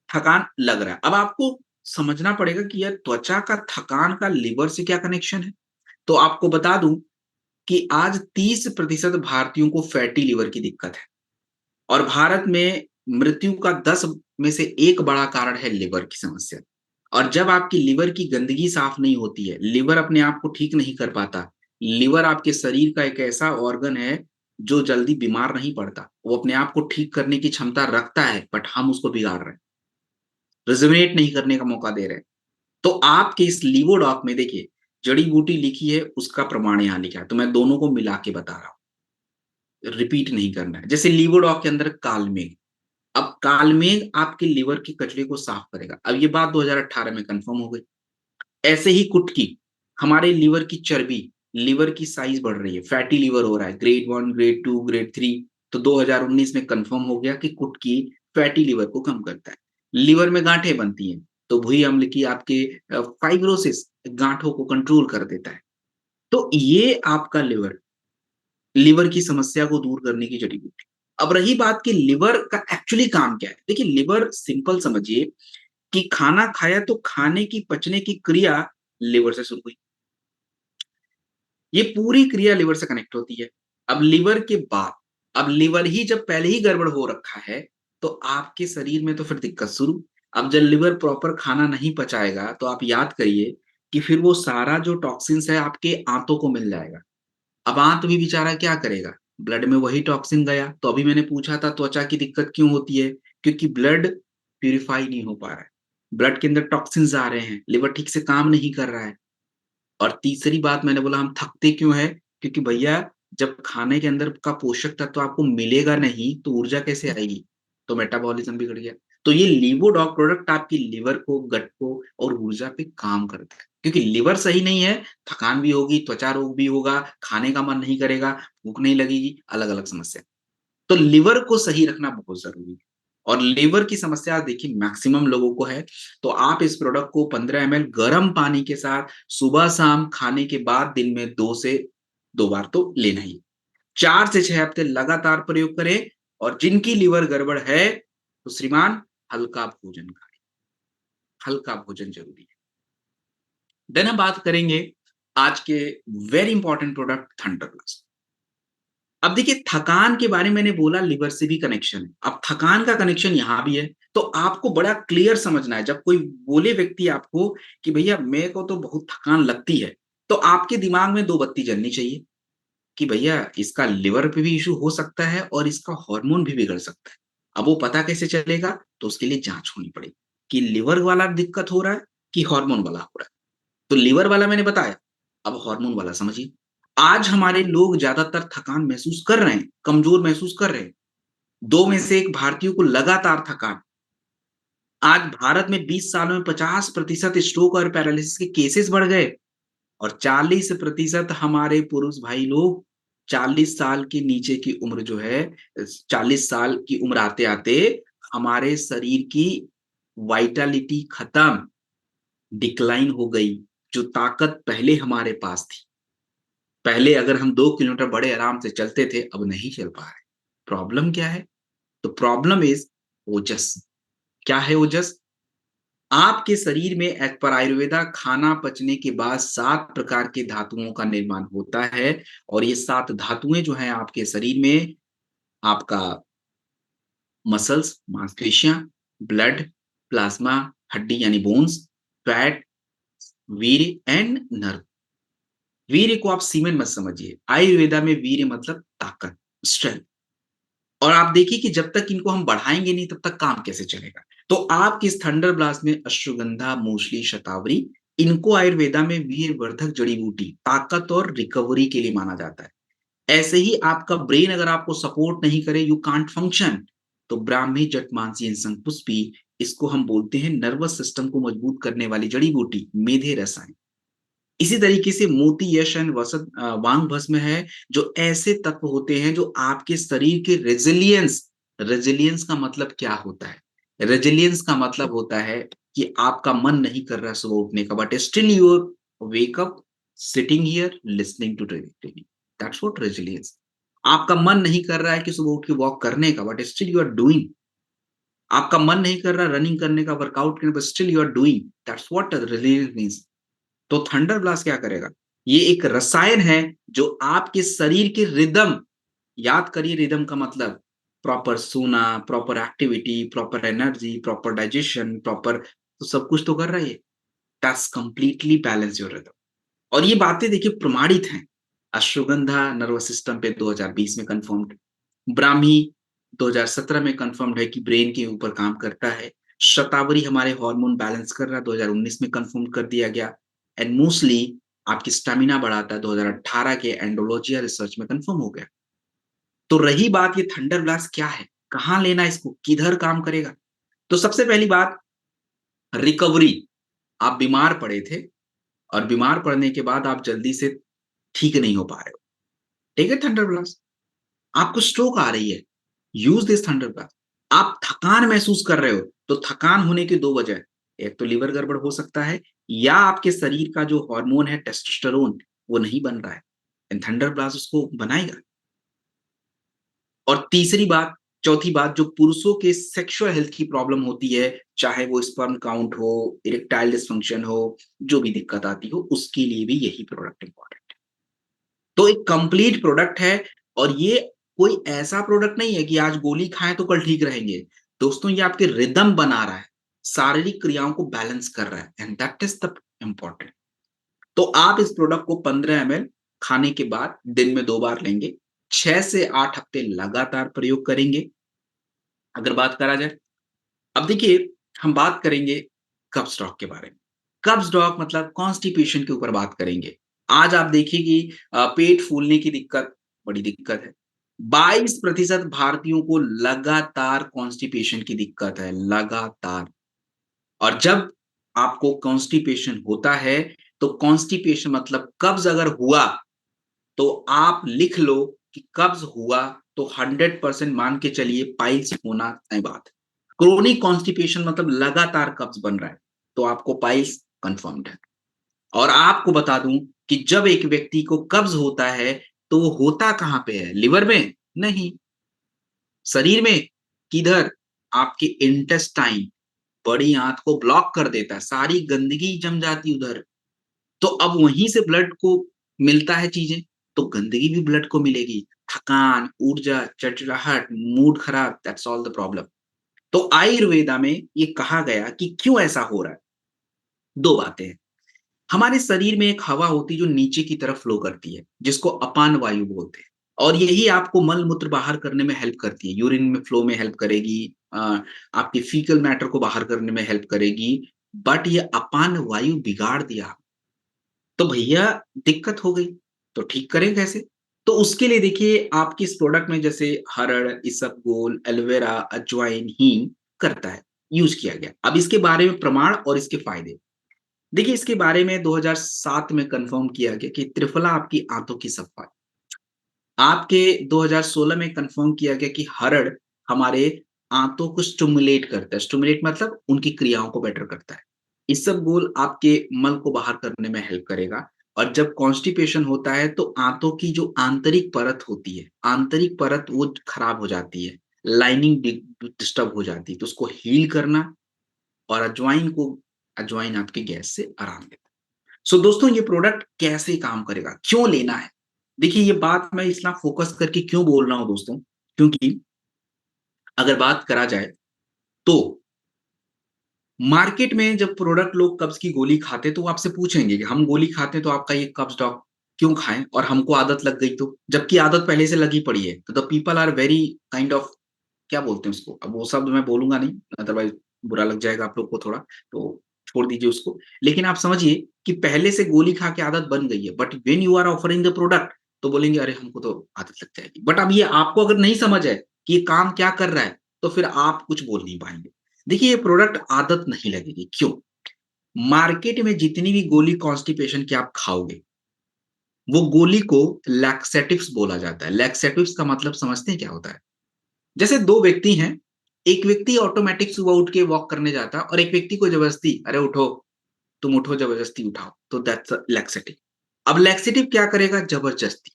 Speaker 1: थकान लग रहा है। अब आपको समझना पड़ेगा कि यार त्वचा का थकान का लिवर से क्या कनेक्शन है? तो आपको बता दूँ कि आज 30% भारतीयों को फैटी लिवर की दिक्कत है और भारत में मृत्यु का 10 में से 1 बड़ा कारण है लिवर की समस्या। और जब आपकी लिवर की गंदगी साफ नहीं होती है, लिवर अपने आप को ठीक नहीं कर पाता। लिवर आपके शरीर का एक ऐसा ऑर्गन है, जो जल्दी बीमार नहीं पड़ता। वो अपने आप को ठीक करने की क्षमता रखता है, बट हम उसको बिगाड़ रहे हैं, रिजुविनेट नहीं करने का मौका दे रहे हैं। तो आपके इस लिवोडॉक में देखिए, जड़ी-बूटी लिखी है, उसका प्रमाण यहाँ लिखा है, तो मैं दोनों को मिला के बता रहा हूँ, रिपीट नहीं करना है। जैसे लिवोडॉक के अंदर कालमेघ, अब कालमेघ आपके लिवर के कचरे को साफ करेगा। अब ये बात 2018 में कन्फर्म हो गई। ऐसे ही कुटकी, हमारे लिवर की चर्बी, लिवर की साइज़ बढ़ रही है, फैटी लिवर हो रहा है, ग्रेड 1, ग्रेड 2, ग्रेड 3, तो 2019 में कन्फर्म हो गया कि कुटकी फैटी लिवर को कम करता है। लिवर में गाँठें बनती हैं, तो भुई अम्ल की आपके फाइब्रोसिस गाँठों को कंट्रोल कर देता है। तो ये आपका लिवर की समस्या को दूर करने की जड़ी-बूटी। अब रही बात कि लिवर का एक्चुअली काम क्या है? देखिए लिवर सिंपल समझिए कि खाना खाया तो खाने की पचने की क्रिया लिवर से शुरू हुई। ये पूरी क्रिया लिवर से कनेक्ट होती है। अब लिवर के बाद, अब लिवर ही जब पहले ही गड़बड़ हो रखा है, तो आपके शरीर में तो फिर दिक्कत शुरू। अब जब लिवर प्रॉपर खाना नहीं पचाएगा, तो आप याद करिए कि फिर वो सारा जो टॉक्सिन्स है आपके आंतों को मिल जाएगा। अब आंत भी बेचारा क्या करेगा? ब्लड में वही टॉक्सिन गया। तो अभी मैंने पूछा था त्वचा की दिक्कत क्यों होती है? क्योंकि ब्लड प्यूरिफाई नहीं हो पा रहा है। ब्लड के अंदर टॉक्सिन्स आ रहे हैं, लिवर ठीक से काम नहीं कर रहा है। और तीसरी बात मैंने बोला हम थकते क्यों हैं? क्योंकि भैया जब खाने के अंदर का पोषक तत्व आपको मिलेगा नहीं, तो ऊर्जा कैसे आएगी? तो मेटाबॉलिज़्म बिगड़ गया। तो ये लीवोडॉक प्रोडक्ट आपकी लिवर को, गट को और ऊर्जा पे काम करता है। क्योंकि लिवर सही नहीं है, थकान भी होगी, त्वचा रोग भी होगा, खाने का मन नहीं करेगा, भूख नहीं लगेगी, अलग-अलग समस्या। तो लिवर को सही रखना बहुत ज़रूरी है और लिवर की समस्या देखिए मैक्सिमम लोगों को है, तो आप इस प्रोडक्ट को 15 एमएल गर्म पानी के साथ सुबह-शाम खाने के बाद दिन में 2 से 2 बार तो लेना ही है। 4 से 6 हफ्ते लगातार प्रयोग करें और जिनकी लिवर गड़बड़ है, तो श्रीमान हल्का भोजन खाएँ, हल्का भोजन ज़रूरी है। देन हम बात करेंगे आज के very important product thunder plus. अब देखिए थकान के बारे में मैंने बोला लिवर से भी कनेक्शन है। अब थकान का कनेक्शन यहाँ भी है, तो आपको बड़ा क्लियर समझना है जब कोई बोले व्यक्ति आपको कि भैया मेरे को तो बहुत थकान लगती है, तो आपके दिमाग में 2 बत्ती जलनी चाहिए कि भैया इसका लिवर पे भी इश्यू हो सकता है और इसका हार्मोन भी बिगड़ सकता है। अब वो पता कैसे चलेगा? तो उसके लिए जाँच होनी पड़ेगी कि लिवर वाला दिक्कत हो रहा है कि हार्मोन वाला हो रहा है। तो लीवर वाला मैंने बताया, अब हार्मोन वाला समझिए। आज हमारे लोग ज़्यादातर थकान महसूस कर रहे हैं, कमज़ोर महसूस कर रहे हैं। 2 में से 1 भारतीयों को लगातार थकान। आज भारत में 20 सालों में 50% स्ट्रोक और पैरालिसिस के केसेज़ बढ़ गए और 40% हमारे पुरुष भाई लोग 40 साल के नीचे की उम्र जो है 40 साल की उम्र आते-आते हमारे शरीर की वाइटैलिटी खत्म, डिक्लाइन हो गई। जो ताकत पहले हमारे पास थी। पहले अगर हम 2 किलोमीटर बड़े आराम से चलते थे, अब नहीं चल पा रहे। प्रॉब्लम क्या है? तो प्रॉब्लम इज़ ओजस। क्या है ओजस? आपके शरीर में एज़ पर आयुर्वेदा खाना पचने के बाद 7 प्रकार के धातुओं का निर्माण होता है और ये 7 धातुएँ जो हैं आपके शरीर में आपका मसल्स, मांसपेशियाँ, ब्लड, प्लाज़्मा, हड्डी यानी बोन्स, फैट, वीर्य एंड नर्व। वीर्य को आप सीमेंट मत समझिए। आयुर्वेदा में वीर्य मतलब ताकत, स्ट्रेंथ। और आप देखिए कि जब तक इनको हम बढ़ाएँगे नहीं तब तक काम कैसे चलेगा। तो आपकी इस थंडर ब्लास्ट में अश्वगंधा, मूसली, शतावरी इनको आयुर्वेदा में वीर्यवर्धक जड़ी-बूटी, ताकत और रिकवरी के लिए माना जाता है। ऐसे ही आपका ब्रेन अगर आपको सपोर्ट नहीं करे, यू कांट फंक्शन। तो ब्राह्मी, जटमांसी एंड शंखपुष्पी इसको हम बोलते हैं नर्वस सिस्टम को मजबूत करने वाली जड़ी-बूटी, मेधे रसायन। इसी तरीके से मोती, यश एंड वांग भस्म है, जो ऐसे तत्व होते हैं जो आपके शरीर के रेज़िलियंस का मतलब क्या होता है? रेज़िलियंस का मतलब होता है कि आपका मन नहीं कर रहा है सुबह उठने का, but still you wake up, sitting here, listening to training. That's what resilience. आपका मन नहीं कर रहा है कि सुबह उठ के वॉक करने का, but still you are doing. आपका मन नहीं कर रहा रनिंग करने का, वर्कआउट करने का, but still you are doing. That's what resilience means. तो थंडर ब्लास्ट क्या करेगा? ये एक रसायन है जो आपके शरीर के रिदम, याद करिए रिदम का मतलब प्रॉपर सोना, proper activity, proper energy, proper digestion, proper तो सब कुछ तो कर रहा है ये। That's completely balance your rhythm. और ये बातें देखिए प्रमाणित हैं। अश्वगंधा नर्वस सिस्टम पे 2020 में कन्फर्म्ड, ब्राह्मी 2017 में कन्फर्म्ड है कि ब्रेन के ऊपर काम करता है। शतावरी हमारे हार्मोन बैलेंस कर रहा है, 2019 में कन्फर्म कर दिया गया। एंड मोस्टली आपकी स्टैमिना बढ़ाता है, 2018 के एंडोलॉजिया रिसर्च में कन्फर्म हो गया। तो रही बात ये थंडर ब्लास्ट क्या है? कहाँ लेना है इसको? किधर काम करेगा? तो सबसे पहली बात रिकवरी। आप बीमार पड़े थे और बीमार पड़ने के बाद आप जल्दी से ठीक नहीं हो पा रहे हो। Take it thunder blast. आपको स्ट्रोक आ रही है, यूज़ दिस थंडर ब्लास्ट। आप थकान महसूस कर रहे हो, तो थकान होने की 2 वजह है। एक तो लिवर गड़बड़ हो सकता है या आपके शरीर का जो हार्मोन है टेस्टोस्टेरोन वो नहीं बन रहा है। एंड थंडर ब्लास्ट उसको बनाएगा। और तीसरी बात चौथी बात जो पुरुषों के सेक्सुअल हेल्थ की प्रॉब्लम होती है, चाहे वो स्पर्म काउंट हो, इरेक्टाइल डिस्फंक्शन हो, जो भी दिक्कत आती हो, उसके लिए भी यही प्रोडक्ट इम्पोर्टेंट है। तो एक कंप्लीट प्रोडक्ट है और ये कोई ऐसा प्रोडक्ट नहीं है कि आज गोली खाएँ तो कल ठीक रहेंगे। दोस्तों ये आपके रिदम बना रहा है, शारीरिक क्रियाओं को बैलेंस कर रहा है and that is the important. तो आप इस प्रोडक्ट को 15 एमएल खाने के बाद दिन में 2 बार लेंगे। 6 से 8 हफ्ते लगातार प्रयोग करेंगे, अगर बात करा जाए। अब देखिए, हम बात करेंगे कब्ज़ डॉग के बारे में। कब्ज़ डॉग मतलब कॉन्स्टिपेशन के ऊपर बात करेंगे। आज आप देखिए कि पेट फूलने की दिक्कत, बड़ी दिक्कत है। 22% भारतीयों को लगातार कॉन्स्टिपेशन की दिक्कत है, लगातार। और जब आपको कॉन्स्टिपेशन होता है, तो कॉन्स्टिपेशन मतलब कब्ज़ अगर हुआ, तो आप लिख लो कि कब्ज़ हुआ तो 100% मान के चलिए पाइल्स होना तय बात है। क्रोनिक कॉन्स्टिपेशन मतलब लगातार कब्ज़ बन रहा है, तो आपको पाइल्स कन्फर्म्ड है। और आपको बता दूँ कि जब एक व्यक्ति को कब्ज़ होता है, तो वो होता कहाँ पे है? लिवर में? नहीं। शरीर में? किधर? आपके इंटेस्टाइन, बड़ी आँत को ब्लॉक कर देता है, सारी गंदगी जम जाती उधर। तो अब वहीं से ब्लड को मिलता है चीज़ें, तो गंदगी भी ब्लड को मिलेगी। थकान, ऊर्जा, चिड़चिड़ाहट, मूड खराब, दैट्स ऑल द प्रॉब्लम। तो आयुर्वेदा में ये कहा गया कि क्यों ऐसा हो रहा है? 2 बातें हैं। हमारे शरीर में एक हवा होती है जो नीचे की तरफ फ्लो करती है, जिसको अपान वायु बोलते हैं। और यही आपको मल-मूत्र बाहर करने में हेल्प करती है। यूरिन में फ्लो में हेल्प करेगी, आपके फीकल मैटर को बाहर करने में हेल्प करेगी। बट ये अपान वायु बिगाड़ दिया, तो भैया दिक्कत हो गई, तो ठीक करें कैसे? तो उसके लिए देखिए आपके इस प्रोडक्ट में जैसे हरड़, इसबगोल, एलोवेरा, अजवाइन, हींग करता है, यूज़ किया गया। अब इसके बारे में प्रमाण और इसके फ़ायदे। देखिए इसके बारे में 2007 में कन्फर्म किया गया कि त्रिफला आपकी आंतों की सफाई। आपके 2016 में कन्फर्म किया गया कि हरड़ हमारे आंतों को स्टिमुलेट करता है। स्टिमुलेट मतलब उनकी क्रियाओं को बेटर करता है। इसबगोल आपके मल को बाहर करने में हेल्प करेगा। और जब कॉन्स्टिपेशन होता है तो आंतों की जो आंतरिक परत होती है, आंतरिक परत वो खराब हो जाती है। लाइनिंग डिस्टर्ब हो जाती है, तो उसको हील करना। और अजवाइन आपके गैस से आराम देता है। सो दोस्तों ये प्रोडक्ट कैसे काम करेगा? क्यों लेना है? देखिए ये बात मैं इतना फ़ोकस करके क्यों बोल रहा हूँ दोस्तों, क्योंकि अगर बात करा जाए तो मार्केट में जब प्रोडक्ट लोग कब्ज़ की गोली खाते हैं तो वो आपसे पूछेंगे कि हम गोली खाते हैं तो आपका ये कब्ज़ डॉक क्यों खाएँ? और हमको आदत लग गई तो? जबकि आदत पहले से लगी पड़ी है। तो the people are very kind of, क्या बोलते हैं उसको? अब वो शब्द मैं बोलूँगा नहीं, अदरवाइज़ बुरा लग जाएगा आप लोग को थोड़ा, तो छोड़ दीजिए उसको। लेकिन आप समझिए कि पहले से गोली खा के आदत बन गई है, but when you are offering the product तो बोलेंगे अरे हमको तो आदत लग जाएगी। बट अब ये आपको अगर नहीं समझ है कि ये काम क्या कर रहा है, तो फिर आप कुछ बोल नहीं पाएँगे। देखिए ये प्रोडक्ट आदत नहीं लगेगी, क्यों? मार्केट में जितनी भी गोली कॉन्स्टिपेशन की आप खाओगे, वो गोली को लैक्सेटिव्स बोला जाता है। लैक्सेटिव्स का मतलब समझते हैं क्या होता है? जैसे 2 व्यक्ति हैं, एक व्यक्ति ऑटोमैटिक सुबह उठ के वॉक करने जाता है और एक व्यक्ति को ज़बरदस्ती, "अरे उठो, तुम उठो ज़बरदस्ती उठाओ।" तो दैट्स अ लैक्सेटिव। अब लैक्सेटिव क्या करेगा? ज़बरदस्ती।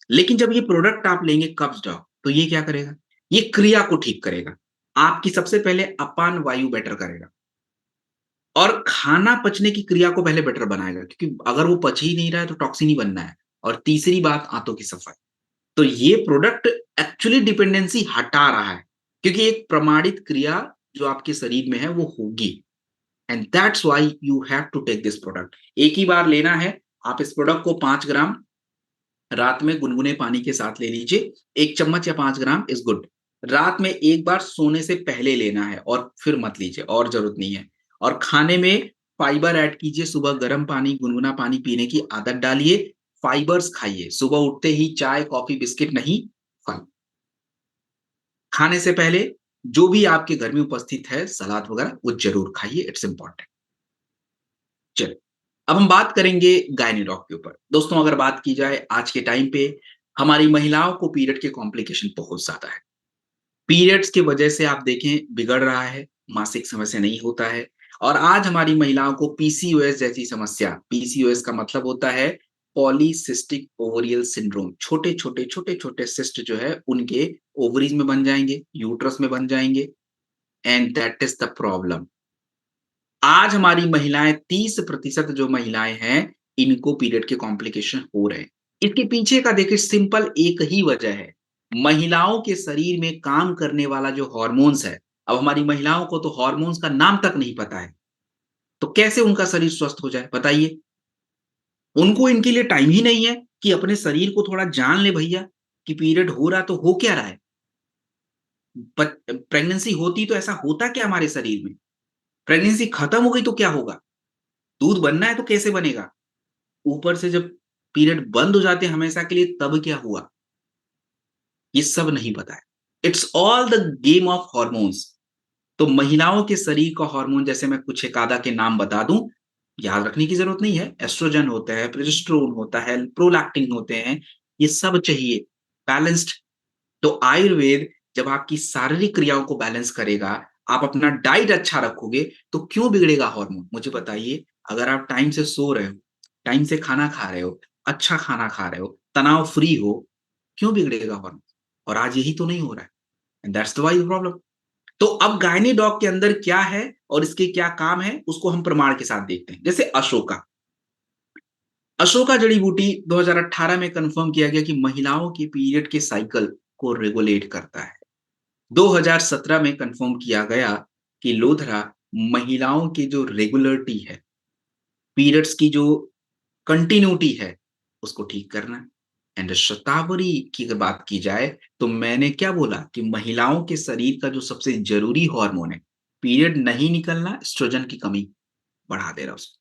Speaker 1: लेकिन जब ये प्रोडक्ट आप लेंगे कब्ज़ डॉग, तो ये क्या करेगा? ये क्रिया को ठीक करेगा। आपकी सबसे पहले अपान वायु बेटर करेगा और खाना पचने की क्रिया को पहले बेटर बनाएगा, क्योंकि अगर वो पच ही नहीं रहा है तो टॉक्सिन ही बनना है। और तीसरी बात आंतों की सफाई। तो ये प्रोडक्ट एक्चुअली डिपेंडेंसी हटा रहा है, क्योंकि एक प्रमाणित क्रिया जो आपके शरीर में है वो होगी। And that's why you have to take this product. एक ही बार लेना है। आप इस प्रोडक्ट को 5 ग्राम रात में गुनगुने पानी के साथ ले लीजिए। 1 चम्मच या 5 ग्राम इज़ गुड। रात में एक बार सोने से पहले लेना है और फिर मत लीजिए, और ज़रूरत नहीं है। और खाने में फाइबर ऐड कीजिए, सुबह गर्म पानी, गुनगुना पानी पीने की आदत डालिए। फाइबर्स खाइए, सुबह उठते ही चाय, कॉफ़ी, बिस्किट नहीं, फल। खाने से पहले जो भी आपके घर में उपस्थित है, सलाद वगैरह वो ज़रूर खाइए, इट्स इम्पोर्टेंट। चलिए, अब हम बात करेंगे गायनी डॉग के ऊपर। दोस्तों अगर बात की जाए आज के टाइम पे हमारी महिलाओं को पीरियड के कॉम्प्लिकेशन बहुत ज़्यादा है। पीरियड्स की वजह से आप देखें बिगड़ रहा है, मासिक समय से नहीं होता है। और आज हमारी महिलाओं को पीसीओएस जैसी समस्या, पीसीओएस का मतलब होता है पॉलीसिस्टिक ओवरियल सिंड्रोम। छोटे-छोटे, छोटे-छोटे सिस्ट जो है उनके ओवरीज़ में बन जाएँगे, यूट्रस में बन जाएँगे, and that is the problem. आज हमारी महिलाएँ 30% जो महिलाएँ हैं, इनको पीरियड के कॉम्प्लिकेशन हो रहे हैं। इसके पीछे का देखिए सिंपल एक ही वजह है। महिलाओं के शरीर में काम करने वाला जो हॉर्मोन्स है, अब हमारी महिलाओं को तो हॉर्मोन्स का नाम तक नहीं पता है, तो कैसे उनका शरीर स्वस्थ हो जाए बताइए? उनको इनके लिए टाइम ही नहीं है कि अपने शरीर को थोड़ा जान ले भैया, कि पीरियड हो रहा तो हो क्या रहा है? प्रेगनेंसी होती तो ऐसा होता क्या हमारे शरीर में? प्रेगनेंसी खत्म हो गई तो क्या होगा? दूध बनना है तो कैसे बनेगा? ऊपर से जब पीरियड बंद हो जाते हैं हमेशा के लिए तब क्या हुआ? ये सब नहीं पता है। It's all the game of hormones. तो महिलाओं के शरीर का हार्मोन, जैसे मैं कुछ एक आधा के नाम बता दूं, याद रखने की जरूरत नहीं है। एस्ट्रोजन होता है, प्रोजेस्टेरोन होता है, प्रोलैक्टिन होते हैं, ये सब चाहिए बैलेंस्ड। तो आयुर्वेद जब आपकी शारीरिक क्रियाओं को बैलेंस करेगा, आप अपना डाइट अच्छा रखोगे, तो क्यों बिगड़ेगा हार्मोन? मुझे बताइए। अगर आप टाइम से सो रहे हो, टाइम से खाना खा रहे हो, अच्छा खाना खा रहे हो, तनाव फ्री हो, क्यों बिगड़ेगा हार्मोन? और आज यही तो नहीं हो रहा है, and that's the why problem. तो अब गायनी डॉग के अंदर क्या है और इसके क्या काम है, उसको हम प्रमाण के साथ देखते हैं। जैसे अशोका, अशोका जड़ी बूटी 2018 में कंफर्म किया गया कि महिलाओं के पीरियड के साइकिल को रेगुलेट करता है। 2017 में कंफर्म किया गया कि लोधरा महिलाओं की जो रेगुलरिटी है, पीरियड्स की जो कंटिन्यूटी है, उसको ठीक करना है। एंड शतावरी की अगर बात की जाए, तो मैंने क्या बोला कि महिलाओं के शरीर का जो सबसे जरूरी हार्मोन है, पीरियड नहीं निकलना एस्ट्रोजन की कमी बढ़ा दे रहा है उसको।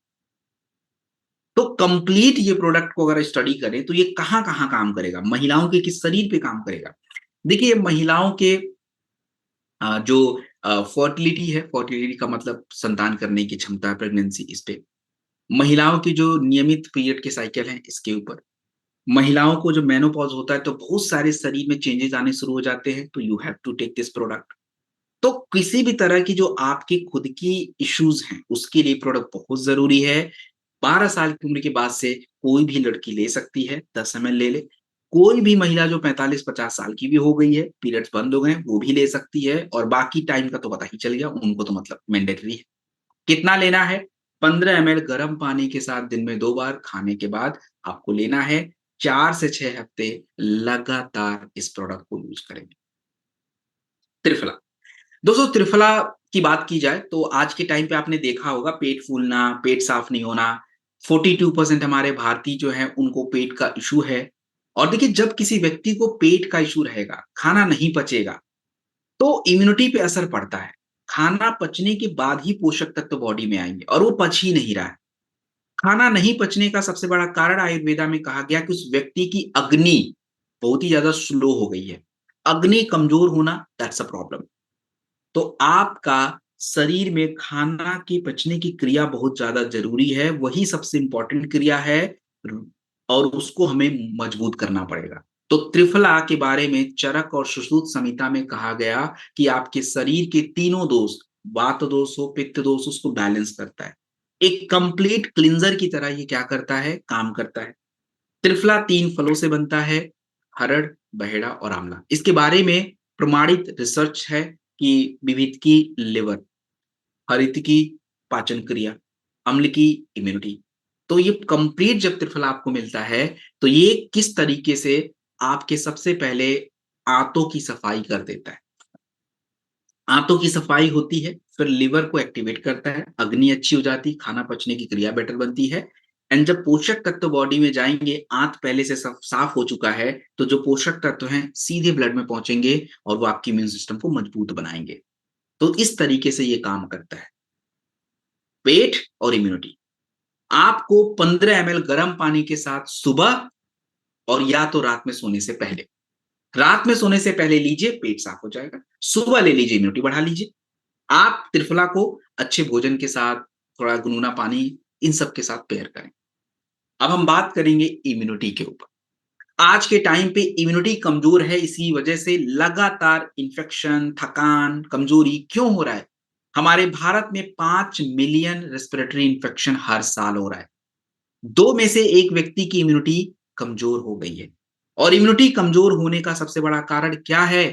Speaker 1: तो कंप्लीट ये प्रोडक्ट को अगर स्टडी करें, तो ये कहाँ-कहाँ काम करेगा? महिलाओं के किस शरीर पे काम करेगा? देखिए, महिलाओं के जो फर्टिलिटी है, फर्टिलिटी का मतलब संतान करने की क्षमता, प्रेगनेंसी, इस पे। महिलाओं की जो नियमित पीरियड के साइकिल हैं, इसके ऊपर। महिलाओं को जब मेनोपॉज़ होता है, तो बहुत सारे शरीर में चेंजेज़ आने शुरू हो जाते हैं, तो you have to take this product. तो किसी भी तरह की जो आपकी खुद की इश्यूज़ हैं, उसके लिए प्रोडक्ट बहुत ज़रूरी है। 12 साल की उम्र के बाद से कोई भी लड़की ले सकती है, 10 एमएल ले ले। कोई भी महिला जो 45-50 साल की भी हो गई है, पीरियड्स बंद हो गए हैं, वो भी ले सकती है, और बाकी टाइम का तो पता ही चल गया, उनको तो मतलब मैंडेटरी है। कितना लेना है? 15 एमएल गर्म पानी के साथ दिन में 2 बार खाने के बाद आपको लेना है। 4 से 6 हफ्ते लगातार इस प्रोडक्ट को यूज़ करेंगे। त्रिफला। दोस्तों, त्रिफला की बात की जाए, तो आज के टाइम पे आपने देखा होगा पेट फूलना, पेट साफ नहीं होना, 42% हमारे भारतीय जो हैं उनको पेट का इश्यू है। और देखिए, जब किसी व्यक्ति को पेट का इश्यू रहेगा, खाना नहीं पचेगा, तो इम्यूनिटी पे असर पड़ता है। खाना पचने के बाद ही पोषक तत्व बॉडी में आएँगे, और वो पच ही नहीं रहा है। खाना नहीं पचने का सबसे बड़ा कारण आयुर्वेदा में कहा गया कि उस व्यक्ति की अग्नि बहुत ही ज़्यादा स्लो हो गई है। अग्नि कमज़ोर होना, दैट्स अ प्रॉब्लम। तो आपका शरीर में खाना की पचने की क्रिया बहुत ज़्यादा ज़रूरी है, वही सबसे इम्पोर्टेंट क्रिया है, र और उसको हमें मजबूत करना पड़ेगा। तो त्रिफला के बारे में चरक और सुश्रुत संहिता में कहा गया कि आपके शरीर के तीनों दोष, वात दोष हो, पित्त दोष, उसको बैलेंस करता है। एक कंप्लीट क्लींजर की तरह ये क्या करता है? काम करता है। त्रिफला 3 फलों से बनता है, हरड़, बहेड़ा और आंवला। इसके बारे में प्रमाणित रिसर्च है कि विविध की लिवर, हरित की पाचन क्रिया, अम्ल की इम्यूनिटी। तो ये कंप्लीट जब त्रिफला आपको मिलता है, तो ये किस तरीके से आपके सबसे पहले आंतों की सफाई कर देता है। आंतों की सफाई होती है, फिर लिवर को एक्टिवेट करता है, अग्नि अच्छी हो जाती है, खाना पचने की क्रिया बेटर बनती है। एंड जब पोषक तत्व बॉडी में जाएँगे, आंत पहले से साफ हो चुका है, तो जो पोषक तत्व हैं सीधे ब्लड में पहुँचेंगे और वो आपके इम्यून सिस्टम को मजबूत बनाएँगे। तो इस तरीके से ये काम करता है। पेट और इम्यूनिटी। आपको 15 एमएल गर्म पानी के साथ सुबह, और या तो रात में सोने से पहले। रात में सोने से पहले लीजिए, पेट साफ हो जाएगा। सुबह ले लीजिए, इम्यूनिटी बढ़ा लीजिए। आप त्रिफला को अच्छे भोजन के साथ, थोड़ा गुनगुना पानी, इन सब के साथ पेयर करें। अब हम बात करेंगे इम्यूनिटी के ऊपर। आज के टाइम पे इम्यूनिटी कमजोर है, इसी वजह से लगातार इन्फेक्शन, थकान, कमजोरी क्यों हो रहा है? हमारे भारत में 5 मिलियन रेस्पिरेटरी इन्फेक्शन हर साल हो रहा है। 2 में से 1 व्यक्ति की इम्यूनिटी कमजोर हो गई है। और इम्यूनिटी कमजोर होने का सबसे बड़ा कारण क्या है?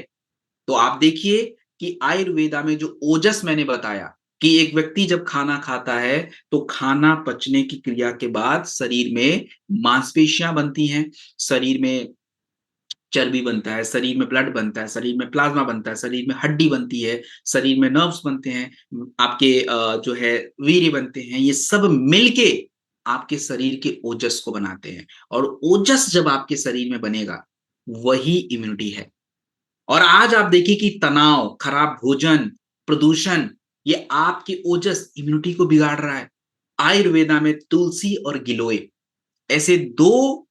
Speaker 1: तो आप देखिए कि आयुर्वेदा में जो ओजस मैंने बताया कि एक व्यक्ति जब खाना खाता है, तो खाना पचने की क्रिया के बाद शरीर में मांसपेशियां बनती हैं, शरीर में चर्बी बनता है, शरीर में ब्लड बनता है, शरीर में प्लाज्मा बनता है, शरीर में हड्डी बनती है, शरीर में नर्व्स बनते हैं, आपके जो है वीर्य बनते हैं, ये सब मिलके आपके शरीर के ओजस को बनाते हैं। और ओजस जब आपके शरीर में बनेगा, वही इम्यूनिटी है। और आज आप देखिए कि तनाव, खराब भोजन, प्रदूषण, ये आपकी ओजस, इम्यूनिटी को बिगाड़ रहा है। आयुर्वेदा में तुलसी और गिलोय ऐसे 2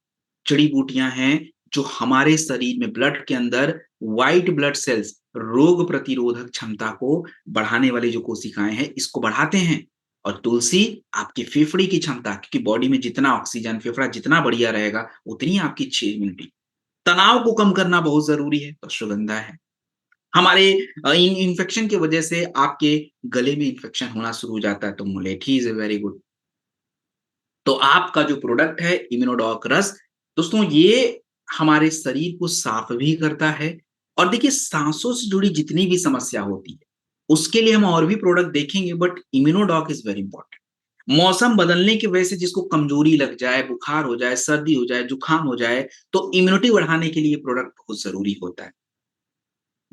Speaker 1: जड़ी-बूटियाँ हैं, जो हमारे शरीर में ब्लड के अंदर व्हाइट ब्लड सेल्स रोग प्रतिरोधक क्षमता को बढ़ाने वाली जो कोशिकाएं हैं इसको बढ़ाते हैं। और तुलसी आपकी फेफड़े की क्षमता, क्योंकि बॉडी में जितना ऑक्सीजन फेफड़ा जितना बढ़िया रहेगा उतनी आपकी अच्छी इम्यूनिटी। तनाव को कम करना बहुत जरूरी है, तो अश्वगंधा है। हमारे इन्फेक्शन की वजह से आपके गले में इन्फेक्शन होना शुरू हो जाता है, तो मुलेठी इज ए वेरी गुड। तो आपका जो प्रोडक्ट है इम्यूनोडॉक रस, दोस्तों ये हमारे शरीर को साफ भी करता है। और देखिए सांसों से जुड़ी जितनी भी समस्या होती है उसके लिए हम और भी प्रोडक्ट देखेंगे, but Immunodoc is very important. मौसम बदलने की वजह से जिसको कमजोरी लग जाए, बुखार हो जाए, सर्दी हो जाए, जुकाम हो जाए, तो इम्यूनिटी बढ़ाने के लिए प्रोडक्ट बहुत जरूरी होता है।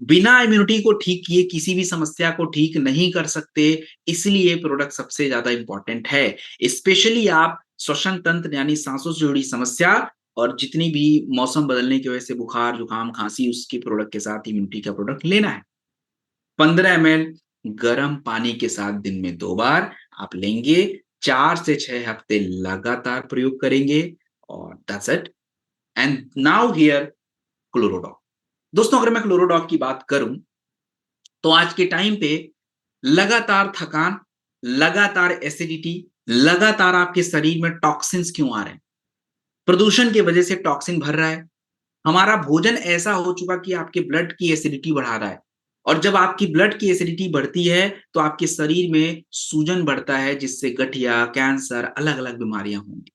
Speaker 1: बिना इम्यूनिटी को ठीक किए किसी भी समस्या को ठीक नहीं कर सकते, इसलिए प्रोडक्ट सबसे ज्यादा इंपॉर्टेंट है। स्पेशली आप श्वसन तंत्र यानी सांसों से जुड़ी समस्या और जितनी भी मौसम बदलने की वजह से बुखार जुकाम खांसी, उसकी प्रोडक्ट के साथ इम्यूनिटी का प्रोडक्ट लेना है। 15 ml गर्म पानी के साथ दिन में 2 बार आप लेंगे, 4 से 6 हफ्ते लगातार प्रयोग करेंगे, और that's it. And now here Chlorodoc. दोस्तों अगर मैं क्लोरोडॉक की बात करूं, तो आज के टाइम पे लगातार थकान, लगातार एसिडिटी, लगातार आपके शरीर में टॉक्सिन्स क्यों आ रहे हैं? प्रदूषण की वजह से टॉक्सिन भर रहा है। हमारा भोजन ऐसा हो चुका कि आपके ब्लड की एसिडिटी बढ़ा रहा है। और जब आपकी ब्लड की एसिडिटी बढ़ती है तो आपके शरीर में सूजन बढ़ता है, जिससे गठिया, कैंसर, अलग-अलग बीमारियां होंगी।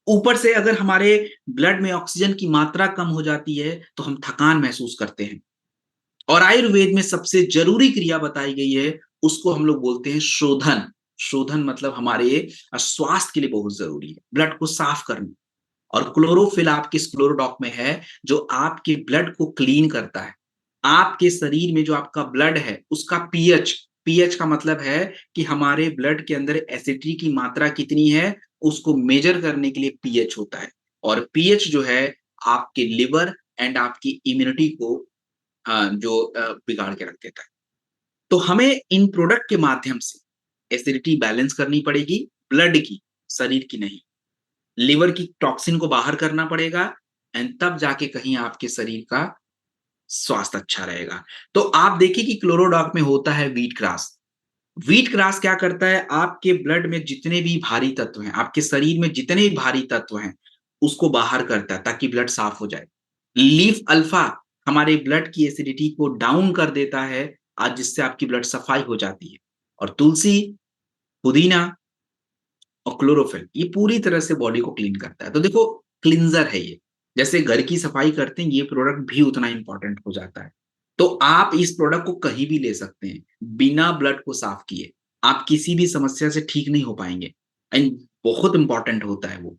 Speaker 1: ऊपर से अगर हमारे ब्लड में ऑक्सीजन की मात्रा कम हो जाती है तो हम थकान महसूस करते हैं। और आयुर्वेद में सबसे जरूरी क्रिया बताई गई है, उसको हम लोग बोलते हैं शोधन। शोधन मतलब हमारे स्वास्थ्य के लिए बहुत जरूरी है, ब्लड को साफ करना। और क्लोरोफिल आपके इस क्लोरोडॉक में है, जो आपके ब्लड को क्लीन करता है। आपके शरीर में जो आपका ब्लड है उसका पीएच, पीएच का मतलब है कि हमारे ब्लड के अंदर एसिडिटी की मात्रा कितनी है, उसको मेजर करने के लिए पीएच होता है। और पीएच जो है आपके लिवर एंड आपकी इम्यूनिटी को जो बिगाड़ के रख देता है। तो हमें इन प्रोडक्ट के माध्यम से एसिडिटी बैलेंस करनी पड़ेगी, ब्लड की, शरीर की नहीं। लिवर की टॉक्सिन को बाहर करना पड़ेगा, एंड तब जाके कहीं आपके शरीर का स्वास्थ्य अच्छा रहेगा। तो आप देखिए कि क्लोरोडॉक में होता है व्हीट ग्रास। व्हीट ग्रास क्या करता है, आपके ब्लड में जितने भी भारी तत्व हैं, आपके शरीर में जितने भी भारी तत्व हैं, उसको बाहर करता है ताकि ब्लड साफ हो जाए। लीफ अल्फा हमारे ब्लड की एसिडिटी को डाउन कर देता है, आज जिससे आपकी ब्लड सफाई हो जाती है। और तुलसी, पुदीना और क्लोरोफिल ये पूरी तरह से बॉडी को क्लीन करता है। तो देखो क्लींजर है ये। जैसे घर की सफाई करते हैं, ये प्रोडक्ट भी उतना इंपॉर्टेंट हो जाता है। तो आप इस प्रोडक्ट को कहीं भी ले सकते हैं, बिना ब्लड को साफ किए। आप किसी भी समस्या से ठीक नहीं हो पाएँगे, एंड बहुत इंपॉर्टेंट होता है वो।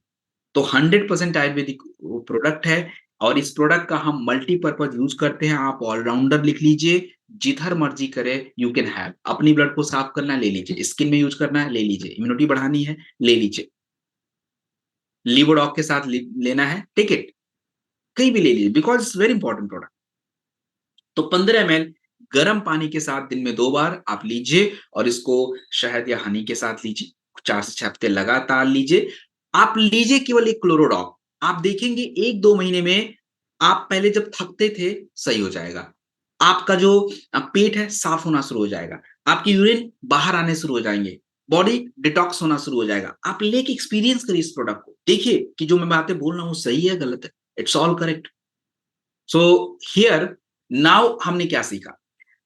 Speaker 1: तो 100% आयुर्वेदिक वो प्रोडक्ट है। और इस प्रोडक्ट का हम मल्टीपर्पज़ यूज़ करते हैं। आप ऑलराउंडर लिख लीजिए, जिधर मर्ज़ी करें यू कैन हैव। अपनी ब्लड को साफ करना है, ले लीजिए। स्किन में यूज़ करना है, ले लीजिए। इम्यूनिटी बढ़ानी है, ले लीजिए। लिवोडॉग के साथ लेना है, टेक इट। कहीं भी ले लीजिए, because it's very important product. तो 15 एमएल गर्म पानी के साथ दिन में 2 बार आप लीजिए, और इसको शहद या हनी के साथ लीजिए। 4 से 6 हफ्ते लगातार लीजिए। आप लीजिए केवल एक क्लोरोडॉग। आप देखेंगे 1-2 महीने में आप पहले जब थकते थे, सही हो जाएगा। आपका जो पेट है साफ होना शुरू हो जाएगा। आपकी यूरिन बाहर आने शुरू हो जाएँगे। बॉडी डिटॉक्स होना शुरू हो जाएगा। आप लेके एक्सपीरियंस करिए इस प्रोडक्ट को। देखिए कि जो मैं बातें बोल रहा हूँ सही है, गलत है। It's all correct. So here now हमने क्या सीखा?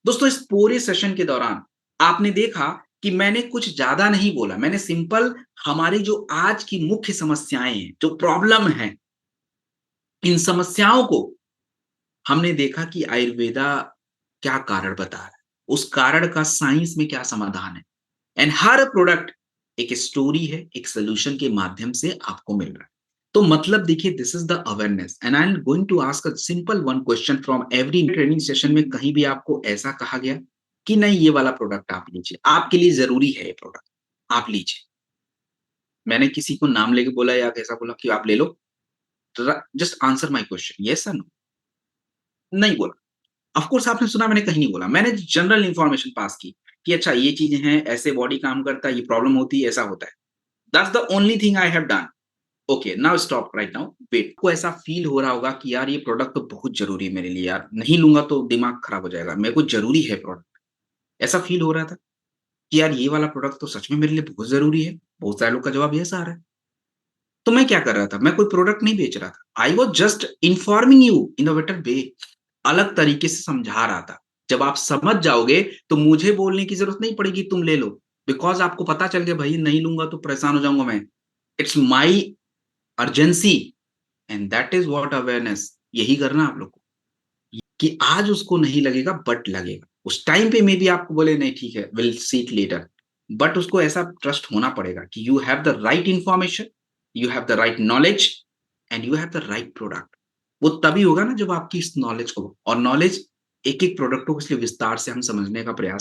Speaker 1: दोस्तों इस पूरे सेशन के दौरान आपने देखा कि मैंने कुछ ज़्यादा नहीं बोला। मैंने सिंपल हमारी जो आज की मुख्य समस्याएँ हैं, जो प्रॉब्लम हैं, इन समस्याओं को हमने देखा कि आयुर्वेदा क्या कारण बता रहा है, उस कारण का साइंस में क्या समाधान है। एंड हर प्रोडक्ट एक स्टोरी है, एक सॉल्यूशन के माध्यम से आपको मिल रहा है। तो मतलब देखिए this is the awareness, and I am going to ask a simple one question from every training session में कहीं भी आपको ऐसा कहा गया कि नहीं ये वाला प्रोडक्ट आप लीजिए, आपके लिए ज़रूरी है ये प्रोडक्ट, आप लीजिए। मैंने किसी को नाम लेके बोला या कैसा बोला कि आप ले लो? Just answer my question, yes और नो? नहीं बोला। ऑफ कोर्स आपने सुना, मैंने कहीं नहीं बोला। मैंने जनरल इन्फॉर्मेशन पास की कि अच्छा ये चीज़ें हैं, ऐसे बॉडी काम करता है, ये प्रॉब्लम होती है, ऐसा होता है। That's the only thing I have done. Okay, now stop right now, wait. आपको ऐसा फ़ील हो रहा होगा कि यार ये प्रोडक्ट तो बहुत ज़रूरी है मेरे लिए यार, नहीं लूँगा तो दिमाग खराब हो जाएगा, मेरे को ज़रूरी है प्रोडक्ट। ऐसा फ़ील हो रहा था कि यार ये वाला प्रोडक्ट तो सच में मेरे लिए बहुत ज़रूरी है? बहुत सारे लोग का जवाब यस आ रहा है। तो मैं क्या कर रहा था? मैं कोई प्रोडक्ट नहीं बेच रहा था। I was just informing you in a better way, अलग तरीके से समझा रहा था। जब आप समझ जाओगे, तो मुझे बोलने की ज़रूरत नहीं पड़ेगी तुम ले लो, बिकॉज़ आपको पता चल गया भई नहीं लूँगा तो परेशान हो जाऊँगा मैं। It's my urgency and that is what awareness, यही करना है आप लोग को, कि आज उसको नहीं लगेगा बट लगेगा। उस टाइम पे मेबी आपको बोले नहीं ठीक है, will see it later, but उसको ऐसा ट्रस्ट होना पड़ेगा कि you have the right information, you have the right knowledge and you have the right product. वो तभी होगा ना जब आपकी इस नॉलेज को, और नॉलेज एक-एक प्रोडक्ट को इसलिए विस्तार से हम समझने का प्रयास